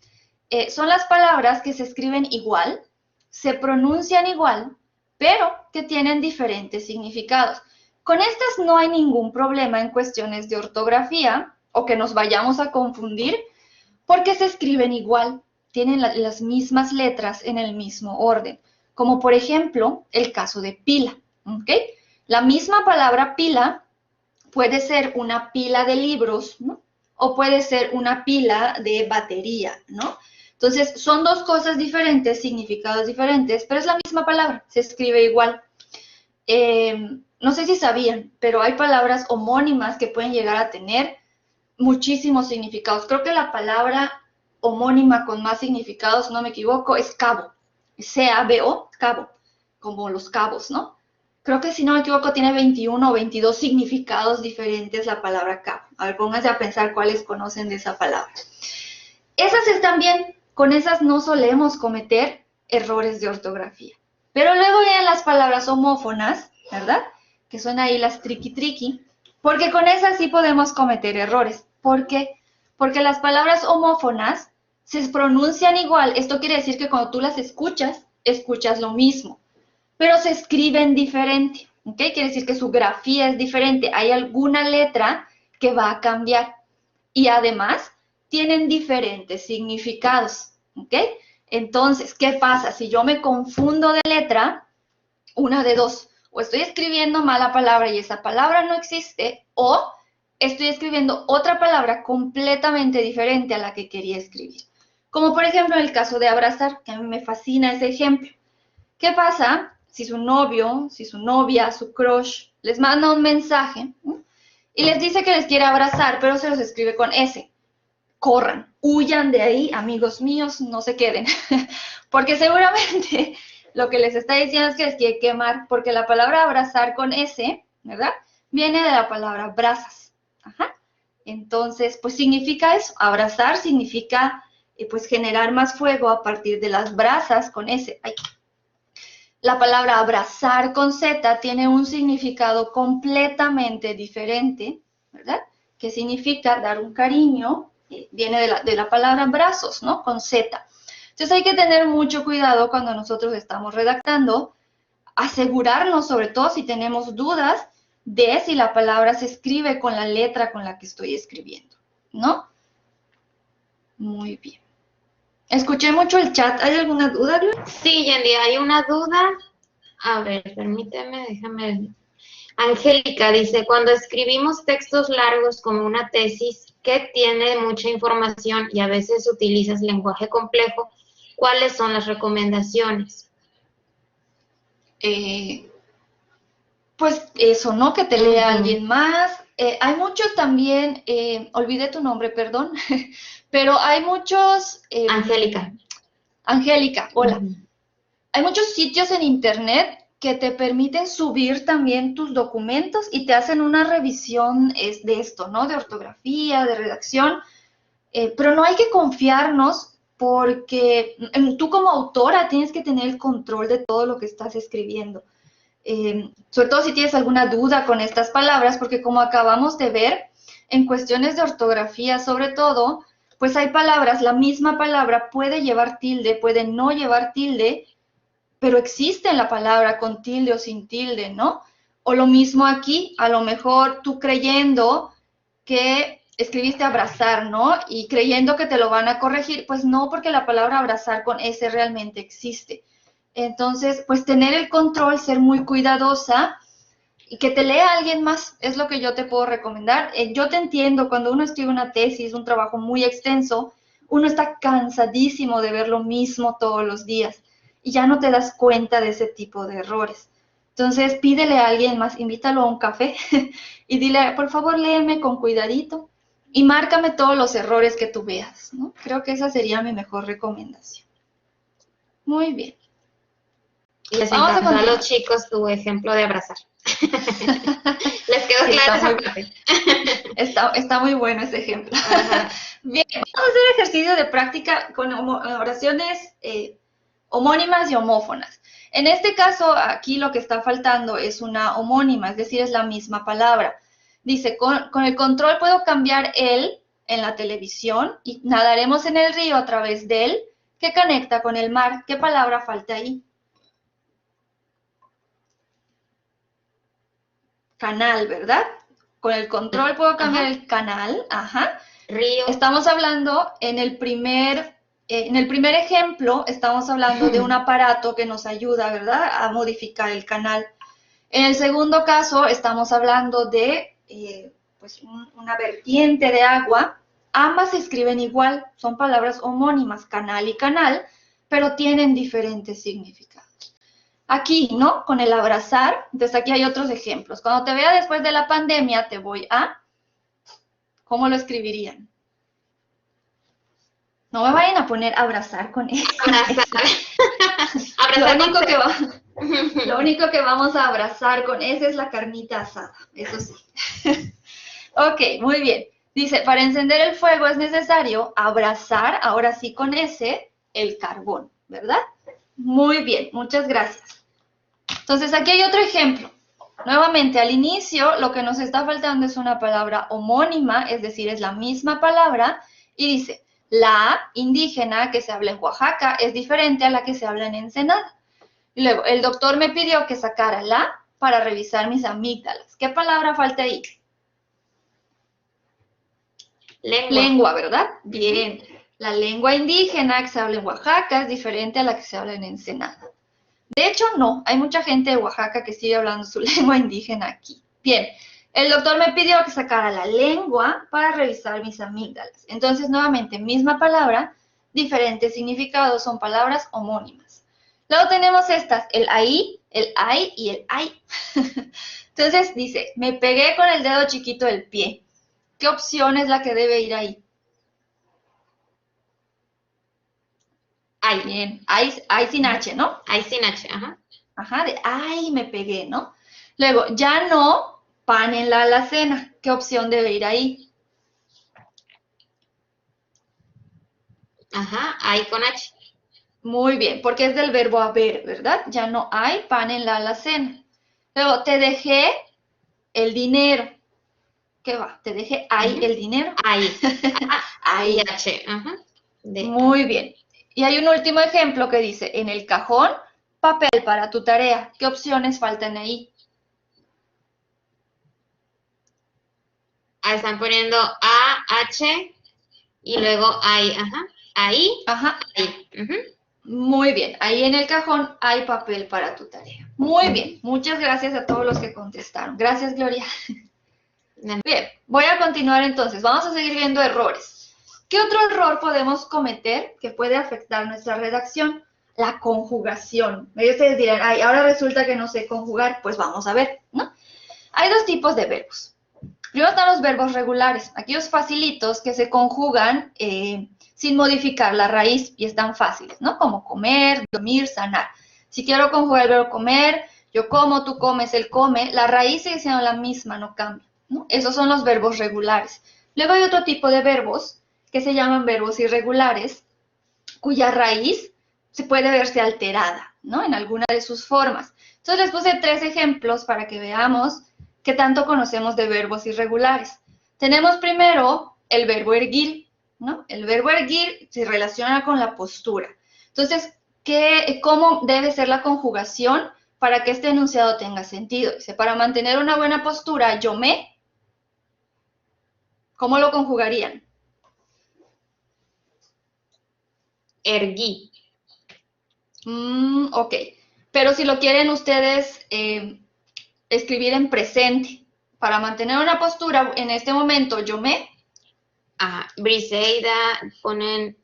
S2: son las palabras que se escriben igual, se pronuncian igual, pero que tienen diferentes significados. Con estas no hay ningún problema en cuestiones de ortografía o que nos vayamos a confundir porque se escriben igual, tienen las mismas letras en el mismo orden. Como por ejemplo el caso de pila, ¿ok? La misma palabra pila puede ser una pila de libros, ¿no? O puede ser una pila de batería, ¿no? Entonces, son dos cosas diferentes, significados diferentes, pero es la misma palabra, se escribe igual. No sé si sabían, pero hay palabras homónimas que pueden llegar a tener muchísimos significados. Creo que la palabra homónima con más significados, si no me equivoco, es cabo. C-A-B-O, cabo, como los cabos, ¿no? Creo que si no me equivoco tiene 21 o 22 significados diferentes la palabra cabo. A ver, pónganse a pensar cuáles conocen de esa palabra. Esas están bien, con esas no solemos cometer errores de ortografía. Pero luego vienen las palabras homófonas, ¿verdad? Que son ahí las triqui, porque con esas sí podemos cometer errores. ¿Por qué? Porque las palabras homófonas se pronuncian igual. Esto quiere decir que cuando tú las escuchas, escuchas lo mismo, pero se escriben diferente, ¿ok? Quiere decir que su grafía es diferente. Hay alguna letra que va a cambiar y además tienen diferentes significados, ¿ok? Entonces, ¿qué pasa? Si yo me confundo de letra, una de dos, o estoy escribiendo mala palabra y esa palabra no existe, o estoy escribiendo otra palabra completamente diferente a la que quería escribir. Como por ejemplo en el caso de abrazar, que a mí me fascina ese ejemplo. ¿Qué pasa si su novio, si su novia, su crush, les manda un mensaje y les dice que les quiere abrazar, pero se los escribe con S? Corran, huyan de ahí, amigos míos, no se queden, porque seguramente lo que les está diciendo es que les quiere quemar, porque la palabra abrazar con S, ¿verdad? Viene de la palabra brasas. Ajá. Entonces, pues significa eso, abrazar significa pues generar más fuego a partir de las brasas con S. Ay. La palabra abrazar con Z tiene un significado completamente diferente, ¿verdad? Que significa dar un cariño, viene de la palabra brazos, ¿no? Con Z. Entonces hay que tener mucho cuidado cuando nosotros estamos redactando, asegurarnos, sobre todo si tenemos dudas, de si la palabra se escribe con la letra con la que estoy escribiendo, ¿no? Muy bien. Escuché mucho el chat. ¿Hay alguna duda, Gloria?
S3: Sí, Yendi, hay una duda. A ver, permíteme, déjame. Angélica dice, cuando escribimos textos largos como una tesis que tiene mucha información y a veces utilizas lenguaje complejo, ¿cuáles son las recomendaciones?
S2: Pues eso, ¿no? Que te lea alguien más. Hay muchos también, olvidé tu nombre, perdón, pero hay muchos...
S3: Angélica.
S2: Angélica, hola. Hay muchos sitios en internet que te permiten subir también tus documentos y te hacen una revisión de esto, ¿no? De ortografía, de redacción, pero no hay que confiarnos porque tú como autora tienes que tener el control de todo lo que estás escribiendo. Sobre todo si tienes alguna duda con estas palabras, porque como acabamos de ver, en cuestiones de ortografía sobre todo, pues hay palabras, la misma palabra puede llevar tilde, puede no llevar tilde, pero existe la palabra con tilde o sin tilde, ¿no? O lo mismo aquí, a lo mejor tú creyendo que escribiste abrazar, ¿no? Y creyendo que te lo van a corregir, pues no, porque la palabra abrazar con S realmente existe. Entonces, pues tener el control, ser muy cuidadosa y que te lea alguien más, es lo que yo te puedo recomendar. Yo te entiendo, cuando uno escribe una tesis, un trabajo muy extenso, uno está cansadísimo de ver lo mismo todos los días y ya no te das cuenta de ese tipo de errores. Entonces, pídele a alguien más, invítalo a un café y dile, por favor, léeme con cuidadito y márcame todos los errores que tú veas, ¿no? Creo que esa sería mi mejor recomendación. Muy bien.
S3: Les encantó a los chicos tu ejemplo de abrazar. Les quedó claro esa parte.
S2: Está muy bueno ese ejemplo. Bien, vamos a hacer ejercicio de práctica con oraciones homónimas y homófonas. En este caso, aquí lo que está faltando es una homónima, es decir, es la misma palabra. Dice, con el control puedo cambiar el en la televisión y nadaremos en el río a través de él que conecta con el mar. ¿Qué palabra falta ahí? Canal, ¿verdad? Con el control puedo cambiar el canal. Ajá.
S3: Río.
S2: Estamos hablando en el primer ejemplo, estamos hablando de un aparato que nos ayuda, ¿verdad?, a modificar el canal. En el segundo caso, estamos hablando de pues una vertiente de agua. Ambas se escriben igual, son palabras homónimas, canal y canal, pero tienen diferentes significados. Aquí, ¿no? Con el abrazar, entonces aquí hay otros ejemplos. Cuando te vea después de la pandemia, te voy a... ¿Cómo lo escribirían? No me vayan a poner abrazar con eso.
S3: Abrazar.
S2: Lo único que vamos a abrazar con ese es la carnita asada, eso sí. Ok, muy bien. Dice, para encender el fuego es necesario abrazar, ahora sí con ese, el carbón, ¿verdad? Muy bien, muchas gracias. Entonces, aquí hay otro ejemplo. Nuevamente, al inicio, lo que nos está faltando es una palabra homónima, es decir, es la misma palabra, y dice, la indígena que se habla en Oaxaca es diferente a la que se habla en Ensenada. Y luego, el doctor me pidió que sacara la para revisar mis amígdalas. ¿Qué palabra falta ahí?
S3: Lengua.
S2: Lengua, ¿verdad? Bien. La lengua indígena que se habla en Oaxaca es diferente a la que se habla en Ensenada. De hecho, no. Hay mucha gente de Oaxaca que sigue hablando su lengua indígena aquí. Bien. El doctor me pidió que sacara la lengua para revisar mis amígdalas. Entonces, nuevamente, misma palabra, diferentes significados, son palabras homónimas. Luego tenemos estas, el ahí, el ay y el ay. Entonces, dice, me pegué con el dedo chiquito del pie. ¿Qué opción es la que debe ir ahí?
S3: Ay.
S2: Bien, ay sin H, ¿no?
S3: Ay sin H, ajá.
S2: Ajá, de ay, me pegué, ¿no? Luego, ya no, pan en la alacena. ¿Qué opción debe ir ahí?
S3: Ajá, ay con H.
S2: Muy bien, porque es del verbo haber, ¿verdad? Ya no hay pan en la alacena. Luego, te dejé el dinero. ¿Qué va? Te dejé ahí el dinero.
S3: Ahí.
S2: Ahí.
S3: Y H, ajá.
S2: Muy bien. Y hay un último ejemplo que dice, en el cajón, papel para tu tarea. ¿Qué opciones faltan ahí?
S3: Ah, están poniendo A, H y luego ahí, ajá. Ahí,
S2: Ajá.
S3: ahí.
S2: Muy bien. Ahí en el cajón hay papel para tu tarea. Muy bien. Muchas gracias a todos los que contestaron. Gracias, Gloria. Bien, voy a continuar entonces. Vamos a seguir viendo errores. ¿Qué otro error podemos cometer que puede afectar nuestra redacción? La conjugación. Y ustedes dirán, ay, ahora resulta que no sé conjugar. Pues vamos a ver, ¿no? Hay dos tipos de verbos. Primero están los verbos regulares, aquellos facilitos que se conjugan sin modificar la raíz y están fáciles, ¿no? Como comer, dormir, sanar. Si quiero conjugar el verbo comer, yo como, tú comes, él come, la raíz sigue siendo la misma, no cambia, ¿no? Esos son los verbos regulares. Luego hay otro tipo de verbos que se llaman verbos irregulares, cuya raíz se puede verse alterada, ¿no? En alguna de sus formas. Entonces les puse 3 ejemplos para que veamos qué tanto conocemos de verbos irregulares. Tenemos primero el verbo erguir, ¿no? El verbo erguir se relaciona con la postura. Entonces, ¿cómo debe ser la conjugación para que este enunciado tenga sentido? Dice, para mantener una buena postura, yo me... ¿Cómo lo conjugarían?
S3: Erguí.
S2: Ok, pero si lo quieren ustedes escribir en presente, para mantener una postura, en este momento, yo me...
S3: Ajá, Briseida ponen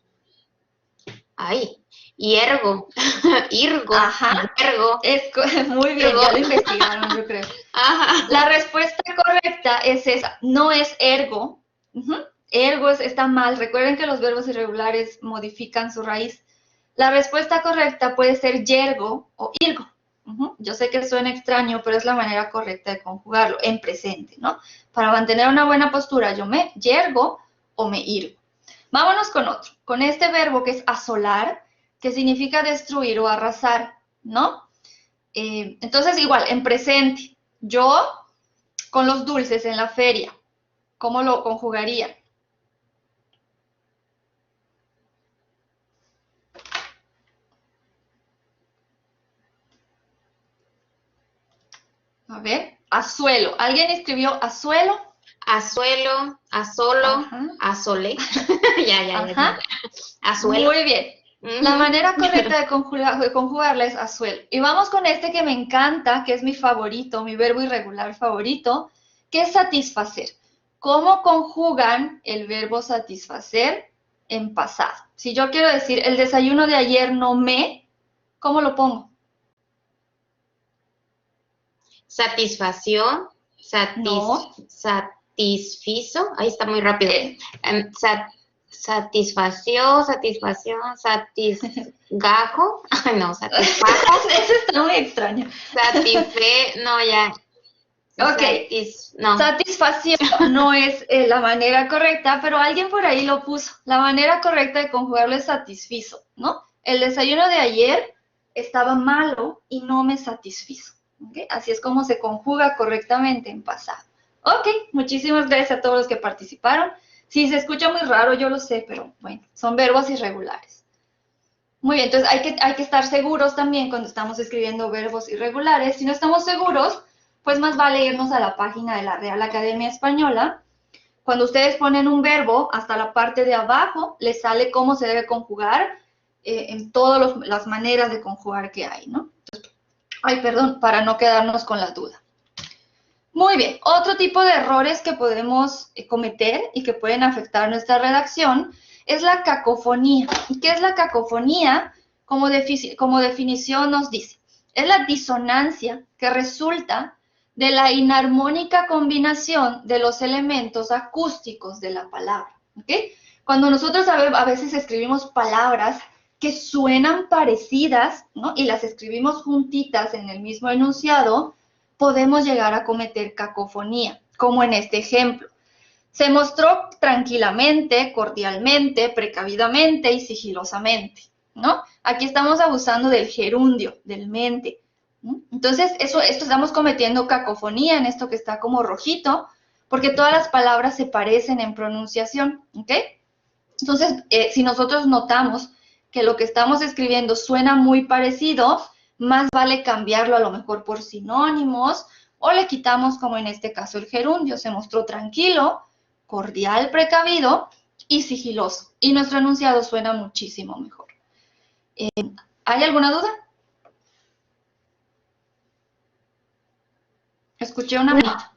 S3: ahí, hiergo, irgo,
S2: Ajá.
S3: ergo.
S2: Muy bien, ya lo investigaron, yo creo.
S3: Ajá.
S2: La respuesta correcta es esa, no es ergo. Ergo está mal, recuerden que los verbos irregulares modifican su raíz. La respuesta correcta puede ser yergo o irgo. Yo sé que suena extraño, pero es la manera correcta de conjugarlo, en presente, ¿no? Para mantener una buena postura, yo me yergo o me irgo. Vámonos con otro, con este verbo que es asolar, que significa destruir o arrasar, ¿no? Entonces, igual, en presente, yo con los dulces en la feria, ¿cómo lo conjugaría? A ver, azuelo. ¿Alguien escribió azuelo?
S3: Azuelo, azolo,
S2: Ajá.
S3: azole. ya.
S2: Ajá.
S3: Azuelo.
S2: Muy bien. La manera correcta de conjugarla es azuelo. Y vamos con este que me encanta, que es mi favorito, mi verbo irregular favorito, que es satisfacer. ¿Cómo conjugan el verbo satisfacer en pasado? Si yo quiero decir, el desayuno de ayer no me, ¿cómo lo pongo?
S3: Satisfacción,
S2: No.
S3: satisfizo. Ahí está muy rápido. Satisfació, satisfacción, satisgajo. Ay, no, satisfajo.
S2: Eso está muy extraño.
S3: No, ya.
S2: Ok.
S3: No.
S2: Satisfacción no es la manera correcta, pero alguien por ahí lo puso. La manera correcta de conjugarlo es satisfizo, ¿no? El desayuno de ayer estaba malo y no me satisfizo. ¿Okay? Así es como se conjuga correctamente en pasado. Ok, muchísimas gracias a todos los que participaron. Sí, se escucha muy raro, yo lo sé, pero bueno, son verbos irregulares. Muy bien, entonces hay que estar seguros también cuando estamos escribiendo verbos irregulares. Si no estamos seguros, pues más vale irnos a la página de la Real Academia Española. Cuando ustedes ponen un verbo, hasta la parte de abajo les sale cómo se debe conjugar en todas las maneras de conjugar que hay, ¿no? Entonces, para no quedarnos con la duda. Muy bien, otro tipo de errores que podemos cometer y que pueden afectar nuestra redacción es la cacofonía. ¿Y qué es la cacofonía? Como definición nos dice, es la disonancia que resulta de la inarmónica combinación de los elementos acústicos de la palabra. ¿Okay? Cuando nosotros a veces escribimos palabras que suenan parecidas, ¿no? Y las escribimos juntitas en el mismo enunciado, podemos llegar a cometer cacofonía, como en este ejemplo. Se mostró tranquilamente, cordialmente, precavidamente y sigilosamente, ¿no? Aquí estamos abusando del gerundio, del mente, ¿no? Entonces, esto estamos cometiendo cacofonía en esto que está como rojito, porque todas las palabras se parecen en pronunciación, ¿ok? Entonces, si nosotros notamos que lo que estamos escribiendo suena muy parecido, más vale cambiarlo a lo mejor por sinónimos, o le quitamos, como en este caso, el gerundio. Se mostró tranquilo, cordial, precavido y sigiloso. Y nuestro enunciado suena muchísimo mejor. ¿Hay alguna duda? Escuché una manita.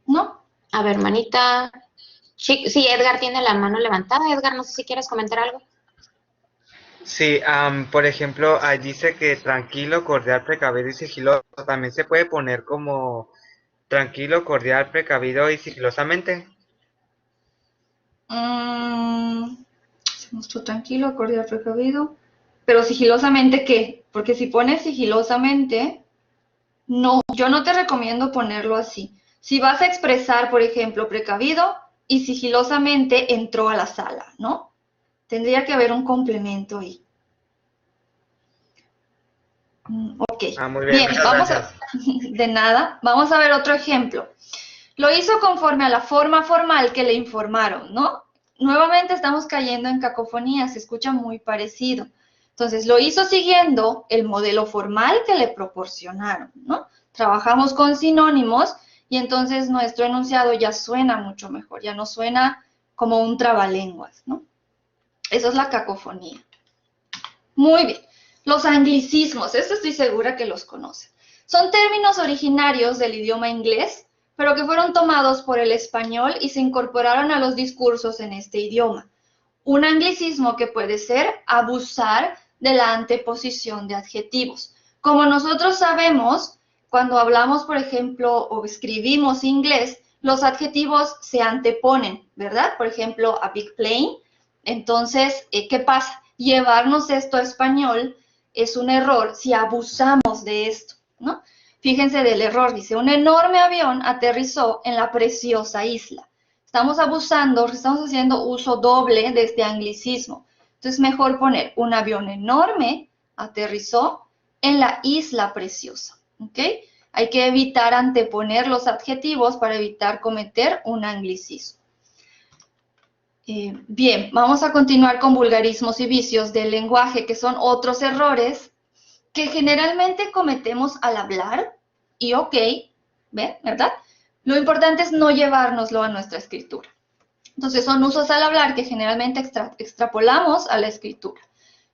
S2: ¿No?
S3: A ver, manita. Sí, Edgar tiene la mano levantada. Edgar, no sé si quieres comentar algo.
S5: Sí, por ejemplo, ahí dice que tranquilo, cordial, precavido y sigiloso. También se puede poner como tranquilo, cordial, precavido y sigilosamente.
S2: Se mostró tranquilo, cordial, precavido. Pero sigilosamente, ¿qué? Porque si pones sigilosamente, no, yo no te recomiendo ponerlo así. Si vas a expresar, por ejemplo, precavido y sigilosamente entró a la sala, ¿no? Tendría que haber un complemento ahí. Ok.
S5: Muy bien,
S2: vamos
S5: gracias.
S2: de nada. Vamos a ver otro ejemplo. Lo hizo conforme a la forma formal que le informaron, ¿no? Nuevamente estamos cayendo en cacofonía, se escucha muy parecido. Entonces, lo hizo siguiendo el modelo formal que le proporcionaron, ¿no? Trabajamos con sinónimos y entonces nuestro enunciado ya suena mucho mejor, ya no suena como un trabalenguas, ¿no? Eso es la cacofonía. Muy bien. Los anglicismos, esto estoy segura que los conocen. Son términos originarios del idioma inglés, pero que fueron tomados por el español y se incorporaron a los discursos en este idioma. Un anglicismo que puede ser abusar de la anteposición de adjetivos. Como nosotros sabemos, cuando hablamos, por ejemplo, o escribimos inglés, los adjetivos se anteponen, ¿verdad? Por ejemplo, a big plane. Entonces, ¿qué pasa? Llevarnos esto a español es un error si abusamos de esto, ¿no? Fíjense del error, dice, un enorme avión aterrizó en la preciosa isla. Estamos abusando, estamos haciendo uso doble de este anglicismo. Entonces, mejor poner un avión enorme aterrizó en la isla preciosa, ¿ok? Hay que evitar anteponer los adjetivos para evitar cometer un anglicismo. Bien, vamos a continuar con vulgarismos y vicios del lenguaje, que son otros errores que generalmente cometemos al hablar, y ok, ¿ven? ¿Verdad? Lo importante es no llevárnoslo a nuestra escritura. Entonces, son usos al hablar que generalmente extrapolamos a la escritura.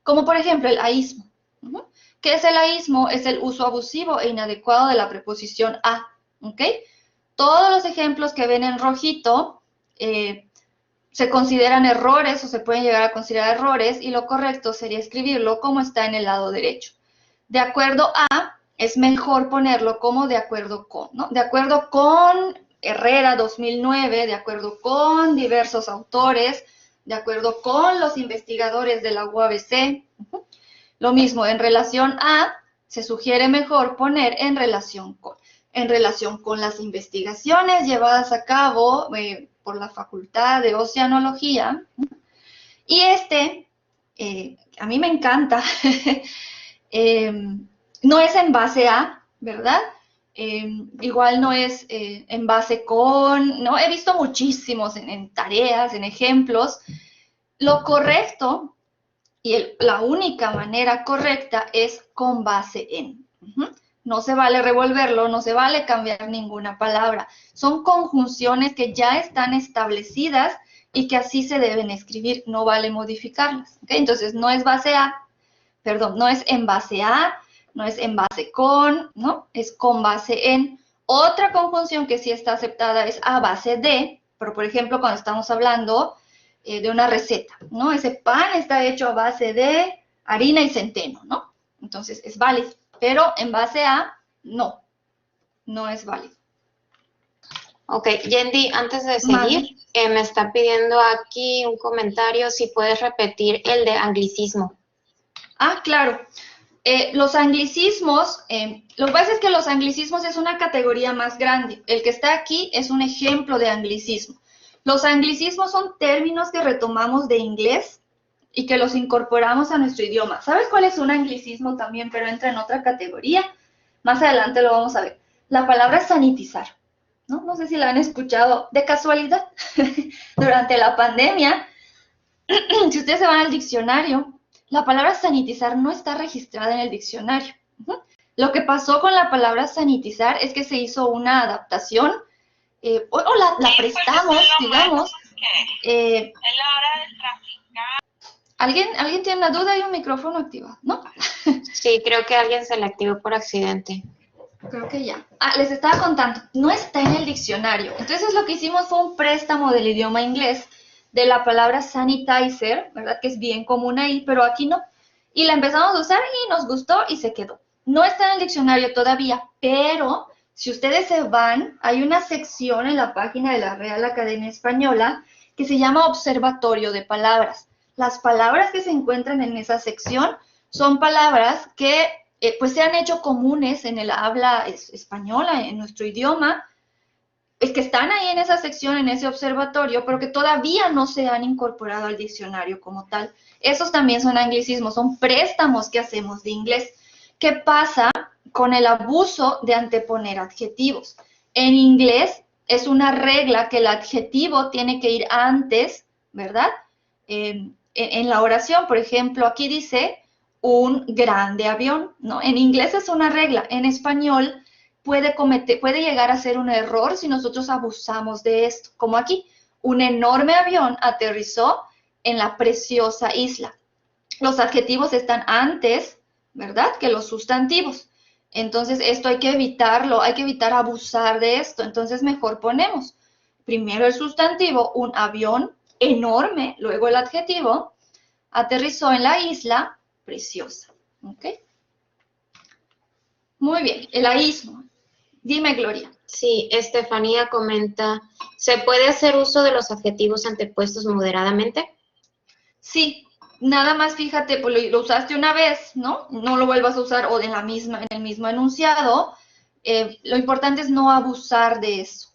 S2: Como por ejemplo el aísmo. ¿Qué es el aísmo? Es el uso abusivo e inadecuado de la preposición a. ¿Ok? Todos los ejemplos que ven en rojito se consideran errores o se pueden llegar a considerar errores y lo correcto sería escribirlo como está en el lado derecho. De acuerdo a es mejor ponerlo como de acuerdo con, ¿no? De acuerdo con Herrera 2009, de acuerdo con diversos autores, de acuerdo con los investigadores de la UABC. Lo mismo, en relación a, se sugiere mejor poner en relación con las investigaciones llevadas a cabo por la Facultad de Oceanología. Y a mí me encanta, no es en base a, ¿verdad? Igual no es en base con, ¿no? He visto muchísimos en tareas, en ejemplos. Lo correcto y la única manera correcta es con base en. No se vale revolverlo, no se vale cambiar ninguna palabra. Son conjunciones que ya están establecidas y que así se deben escribir, no vale modificarlas. ¿Okay? Entonces, no es base a, perdón, no es en base a, no es en base con, ¿no? Es con base en. Otra conjunción que sí está aceptada es a base de, pero por ejemplo, cuando estamos hablando de una receta, ¿no? Ese pan está hecho a base de harina y centeno, ¿no? Entonces, es válido, pero en base a, no es válido.
S3: Ok, Yendi, antes de seguir, me está pidiendo aquí un comentario si puedes repetir el de anglicismo.
S2: Ah, claro. Los anglicismos, lo que pasa es que los anglicismos es una categoría más grande. El que está aquí es un ejemplo de anglicismo. Los anglicismos son términos que retomamos de inglés y que los incorporamos a nuestro idioma. ¿Sabes cuál es un anglicismo también, pero entra en otra categoría? Más adelante lo vamos a ver. La palabra sanitizar, ¿no? No sé si la han escuchado de casualidad. Durante la pandemia, si ustedes se van al diccionario, la palabra sanitizar no está registrada en el diccionario. Lo que pasó con la palabra sanitizar es que se hizo una adaptación, o la prestamos, digamos. Es la hora de traficar. ¿Alguien tiene una duda? Hay un micrófono activado, ¿no?
S3: Sí, creo que alguien se le activó por accidente.
S2: Creo que ya. Les estaba contando, no está en el diccionario. Entonces lo que hicimos fue un préstamo del idioma inglés de la palabra sanitizer, ¿verdad? Que es bien común ahí, pero aquí no. Y la empezamos a usar y nos gustó y se quedó. No está en el diccionario todavía, pero si ustedes se van, hay una sección en la página de la Real Academia Española que se llama Observatorio de Palabras. Las palabras que se encuentran en esa sección son palabras que pues se han hecho comunes en el habla española, en nuestro idioma, es que están ahí en esa sección, en ese observatorio, pero que todavía no se han incorporado al diccionario como tal. Esos también son anglicismos, son préstamos que hacemos de inglés. ¿Qué pasa con el abuso de anteponer adjetivos? En inglés es una regla que el adjetivo tiene que ir antes, ¿verdad? En la oración, por ejemplo, aquí dice un grande avión, ¿no? En inglés es una regla, en español puede llegar a ser un error si nosotros abusamos de esto, como aquí, un enorme avión aterrizó en la preciosa isla. Los adjetivos están antes, ¿verdad?, que los sustantivos. Entonces, esto hay que evitarlo, hay que evitar abusar de esto. Entonces, mejor ponemos primero el sustantivo, un avión enorme, luego el adjetivo, aterrizó en la isla preciosa. ¿Ok? Muy bien, el aísmo. Dime, Gloria.
S3: Sí, Estefanía comenta, ¿se puede hacer uso de los adjetivos antepuestos moderadamente?
S2: Sí, nada más fíjate, pues lo usaste una vez, ¿no? No lo vuelvas a usar o en el mismo enunciado. Lo importante es no abusar de eso.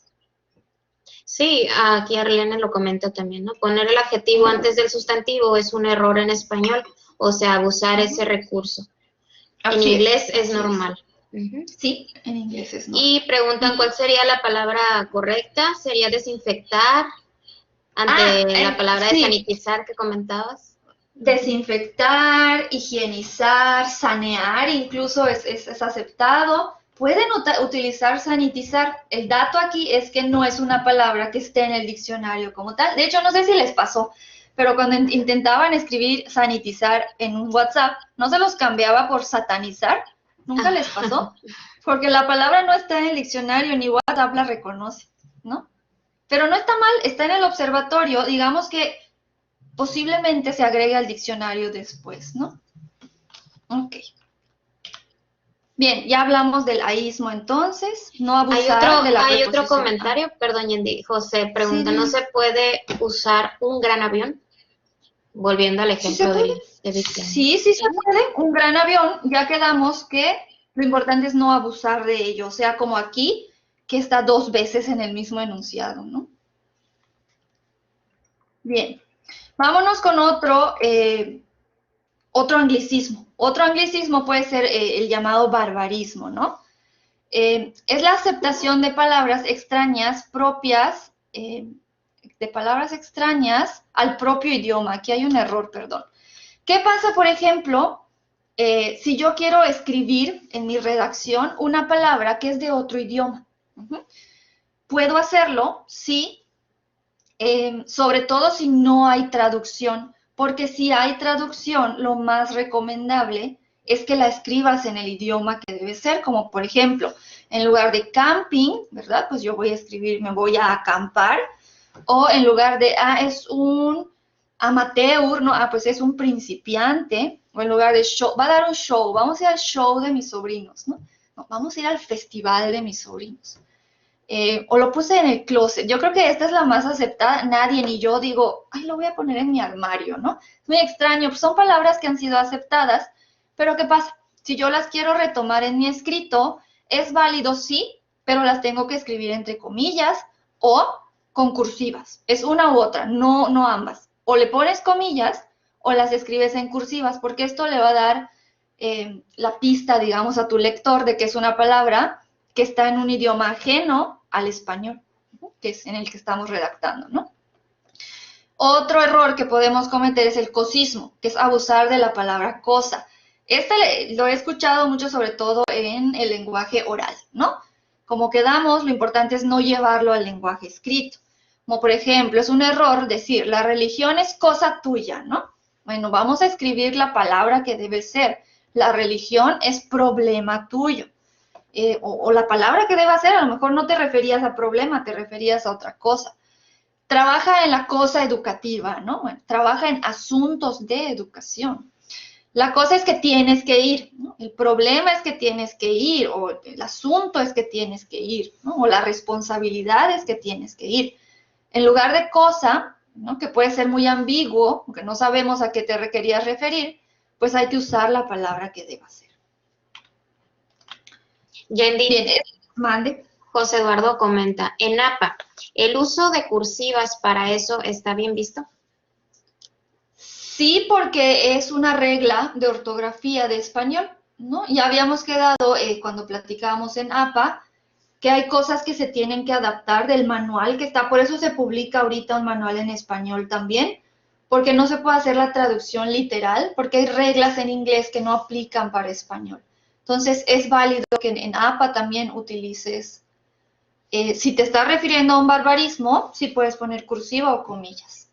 S3: Sí, aquí Arlene lo comenta también, ¿no? Poner el adjetivo antes del sustantivo es un error en español, o sea, abusar ese recurso. En inglés es normal.
S2: Sí, en inglés es normal.
S3: Y preguntan cuál sería la palabra correcta. ¿Sería desinfectar ante la palabra de sanitizar que comentabas?
S2: Desinfectar, higienizar, sanear, incluso es aceptado. pueden utilizar sanitizar. El dato aquí es que no es una palabra que esté en el diccionario como tal. De hecho, no sé si les pasó, pero cuando intentaban escribir sanitizar en un WhatsApp, no se los cambiaba por satanizar. ¿Nunca les pasó? Porque la palabra no está en el diccionario, ni WhatsApp la reconoce, ¿no? Pero no está mal, está en el observatorio, digamos que posiblemente se agregue al diccionario después, ¿no? Ok. Bien, ya hablamos del aísmo entonces, no abusar de la
S3: Hay otro
S2: preposición.
S3: comentario, perdón, Yendi. José pregunta,
S2: Sí,
S3: ¿no se puede usar un gran avión? Volviendo al
S2: ¿Sí se
S3: ejemplo
S2: puede?
S3: de Victiano.
S2: Sí, sí se puede. Un gran avión, ya quedamos que lo importante es no abusar de ello, o sea, como aquí, que está 2 veces en el mismo enunciado, ¿no? Bien, vámonos con otro anglicismo. Otro anglicismo puede ser el llamado barbarismo, ¿no? Es la aceptación de palabras extrañas propias, de palabras extrañas al propio idioma. Aquí hay un error, perdón. ¿Qué pasa, por ejemplo, si yo quiero escribir en mi redacción una palabra que es de otro idioma? Puedo hacerlo si, sobre todo si no hay traducción, porque si hay traducción, lo más recomendable es que la escribas en el idioma que debe ser, como por ejemplo, en lugar de camping, ¿verdad? Pues yo voy a escribir, me voy a acampar, o en lugar de, es un amateur, ¿no? Pues es un principiante, o en lugar de show, va a dar un show, vamos a ir al show de mis sobrinos, ¿no? No, vamos a ir al festival de mis sobrinos. O lo puse en el closet. Yo creo que esta es la más aceptada. Nadie ni yo digo, ay, lo voy a poner en mi armario, ¿no? Es muy extraño. Pues son palabras que han sido aceptadas, pero ¿qué pasa? Si yo las quiero retomar en mi escrito, es válido, sí, pero las tengo que escribir entre comillas o con cursivas. Es una u otra, no ambas. O le pones comillas o las escribes en cursivas, porque esto le va a dar la pista, digamos, a tu lector de que es una palabra que está en un idioma ajeno al español, que es en el que estamos redactando, ¿no? Otro error que podemos cometer es el cosismo, que es abusar de la palabra cosa. Lo he escuchado mucho, sobre todo en el lenguaje oral, ¿no? Como quedamos, lo importante es no llevarlo al lenguaje escrito. Como por ejemplo, es un error decir, la religión es cosa tuya, ¿no? Bueno, vamos a escribir la palabra que debe ser. La religión es problema tuyo. O la palabra que deba ser, a lo mejor no te referías a problema, te referías a otra cosa. Trabaja en la cosa educativa, ¿no? Bueno, trabaja en asuntos de educación. La cosa es que tienes que ir, ¿no? El problema es que tienes que ir, o el asunto es que tienes que ir, ¿no? O la responsabilidad es que tienes que ir. En lugar de cosa, ¿no? Que puede ser muy ambiguo, porque no sabemos a qué te querías referir, pues hay que usar la palabra que deba ser.
S3: Yendi,
S2: Bien, mande.
S3: José Eduardo comenta, en APA, ¿el uso de cursivas para eso está bien visto?
S2: Sí, porque es una regla de ortografía de español, ¿no? Ya habíamos quedado cuando platicábamos en APA que hay cosas que se tienen que adaptar del manual que está, por eso se publica ahorita un manual en español también, porque no se puede hacer la traducción literal, porque hay reglas en inglés que no aplican para español. Entonces, es válido que en APA también utilices, si te estás refiriendo a un barbarismo, sí puedes poner cursiva o comillas.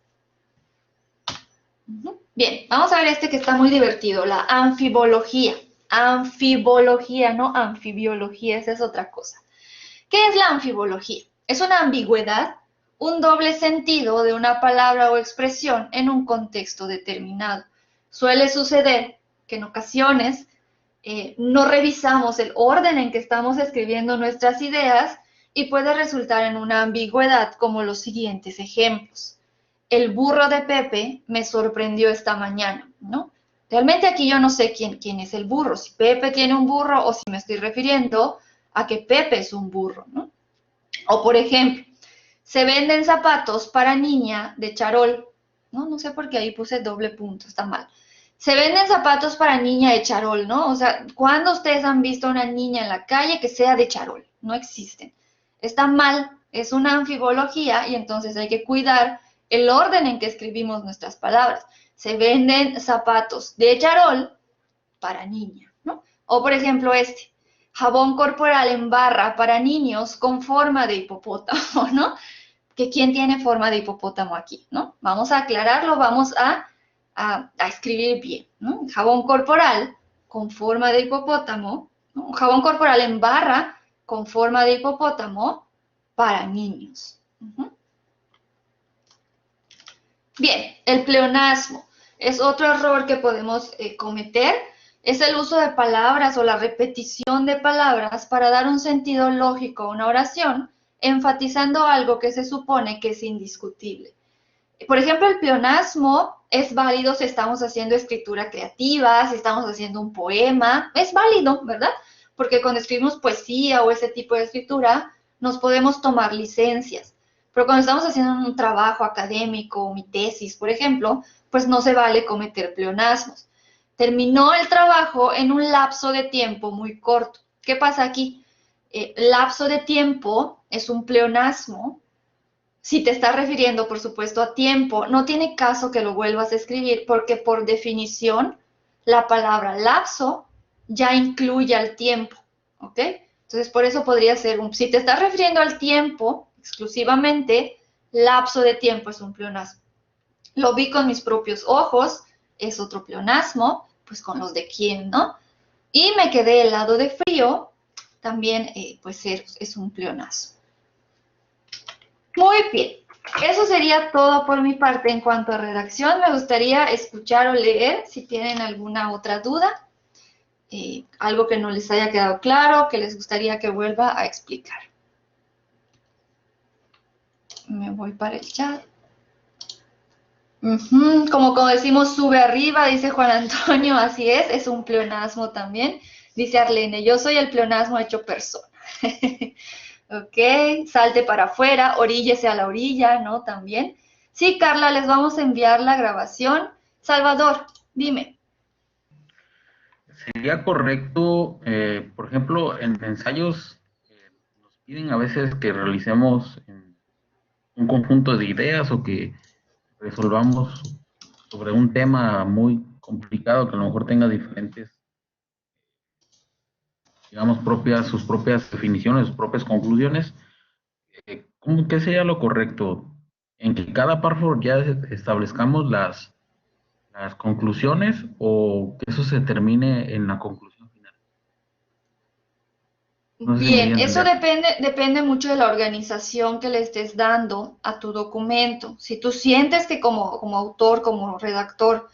S2: Bien, vamos a ver este que está muy divertido, la anfibología. Anfibología, no anfibiología, esa es otra cosa. ¿Qué es la anfibología? Es una ambigüedad, un doble sentido de una palabra o expresión en un contexto determinado. Suele suceder que en ocasiones no revisamos el orden en que estamos escribiendo nuestras ideas y puede resultar en una ambigüedad como los siguientes ejemplos. El burro de Pepe me sorprendió esta mañana, ¿no? Realmente aquí yo no sé quién es el burro, si Pepe tiene un burro o si me estoy refiriendo a que Pepe es un burro, ¿no? O por ejemplo, se venden zapatos para niña de charol, ¿no? No sé por qué ahí puse doble punto, está mal. Se venden zapatos para niña de charol, ¿no? O sea, ¿cuándo ustedes han visto a una niña en la calle que sea de charol? No existen. Está mal, es una anfibología y entonces hay que cuidar el orden en que escribimos nuestras palabras. Se venden zapatos de charol para niña, ¿no? O por ejemplo Jabón corporal en barra para niños con forma de hipopótamo, ¿no? Que ¿quién tiene forma de hipopótamo aquí, no? Vamos a aclararlo, vamos a escribir bien, ¿no? Jabón corporal con forma de hipopótamo, ¿no? Jabón corporal en barra con forma de hipopótamo para niños. Bien, el pleonasmo es otro error que podemos cometer. Es el uso de palabras o la repetición de palabras para dar un sentido lógico a una oración, enfatizando algo que se supone que es indiscutible. Por ejemplo, el pleonasmo es válido si estamos haciendo escritura creativa, si estamos haciendo un poema, es válido, ¿verdad? Porque cuando escribimos poesía o ese tipo de escritura, nos podemos tomar licencias. Pero cuando estamos haciendo un trabajo académico, mi tesis, por ejemplo, pues no se vale cometer pleonasmos. Terminó el trabajo en un lapso de tiempo muy corto. ¿Qué pasa aquí? Lapso de tiempo es un pleonasmo. Si te estás refiriendo, por supuesto, a tiempo, no tiene caso que lo vuelvas a escribir porque por definición la palabra lapso ya incluye al tiempo, ¿ok? Entonces, por eso podría ser si te estás refiriendo al tiempo exclusivamente, lapso de tiempo es un pleonasmo. Lo vi con mis propios ojos, es otro pleonasmo, pues con los de quién, ¿no? Y me quedé helado de frío, también pues es un pleonasmo. Muy bien, eso sería todo por mi parte en cuanto a redacción. Me gustaría escuchar o leer si tienen alguna otra duda, algo que no les haya quedado claro, que les gustaría que vuelva a explicar. Me voy para el chat. Como decimos, sube arriba, dice Juan Antonio, así es un pleonasmo también. Dice Arlene, yo soy el pleonasmo hecho persona. Ok, salte para afuera, oríllese a la orilla, ¿no? También. Sí, Carla, les vamos a enviar la grabación. Salvador, dime.
S6: Sería correcto, por ejemplo, en ensayos nos piden a veces que realicemos un conjunto de ideas o que resolvamos sobre un tema muy complicado que a lo mejor tenga diferentes, digamos, sus propias definiciones, sus propias conclusiones. ¿Qué sería lo correcto? ¿En que cada párrafo ya establezcamos las conclusiones o que eso se termine en la conclusión final? No sé si
S2: Bien,
S6: me
S2: eso
S6: entienden.
S2: depende mucho de la organización que le estés dando a tu documento. Si tú sientes que como autor, como redactor,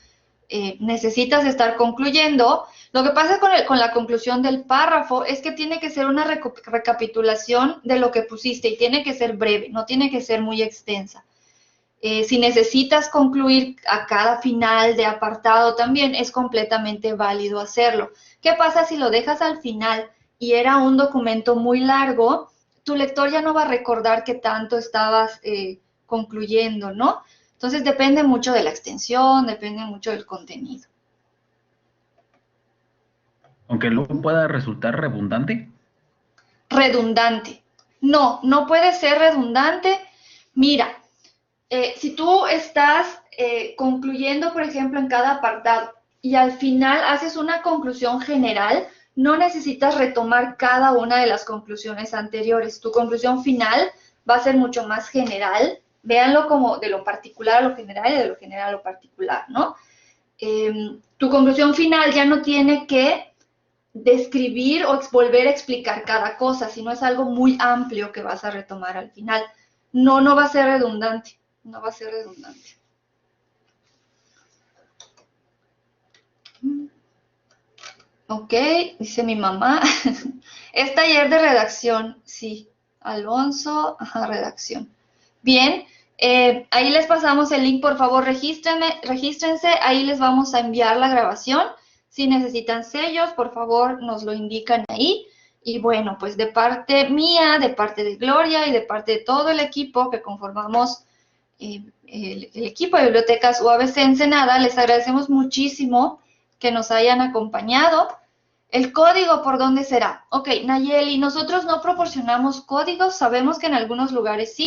S2: necesitas estar concluyendo, lo que pasa con la conclusión del párrafo es que tiene que ser una recapitulación de lo que pusiste y tiene que ser breve, no tiene que ser muy extensa. Si necesitas concluir a cada final de apartado también, es completamente válido hacerlo. ¿Qué pasa si lo dejas al final y era un documento muy largo? Tu lector ya no va a recordar qué tanto estabas concluyendo, ¿no? Entonces depende mucho de la extensión, depende mucho del contenido.
S6: Aunque luego pueda resultar redundante.
S2: Redundante. No, no puede ser redundante. Mira, si tú estás concluyendo, por ejemplo, en cada apartado y al final haces una conclusión general, no necesitas retomar cada una de las conclusiones anteriores. Tu conclusión final va a ser mucho más general. Véanlo como de lo particular a lo general y de lo general a lo particular, ¿no? Tu conclusión final ya no tiene que describir o volver a explicar cada cosa, sino es algo muy amplio que vas a retomar al final. No va a ser redundante. No va a ser redundante. Ok, dice mi mamá. Es taller de redacción, sí. Alonso, redacción. Bien, ahí les pasamos el link, por favor, regístrense, ahí les vamos a enviar la grabación. Si necesitan sellos, por favor, nos lo indican ahí. Y bueno, pues de parte mía, de parte de Gloria y de parte de todo el equipo que conformamos el equipo de Bibliotecas UABC Ensenada, les agradecemos muchísimo que nos hayan acompañado. ¿El código por dónde será? Ok, Nayeli, nosotros no proporcionamos códigos, sabemos que en algunos lugares sí.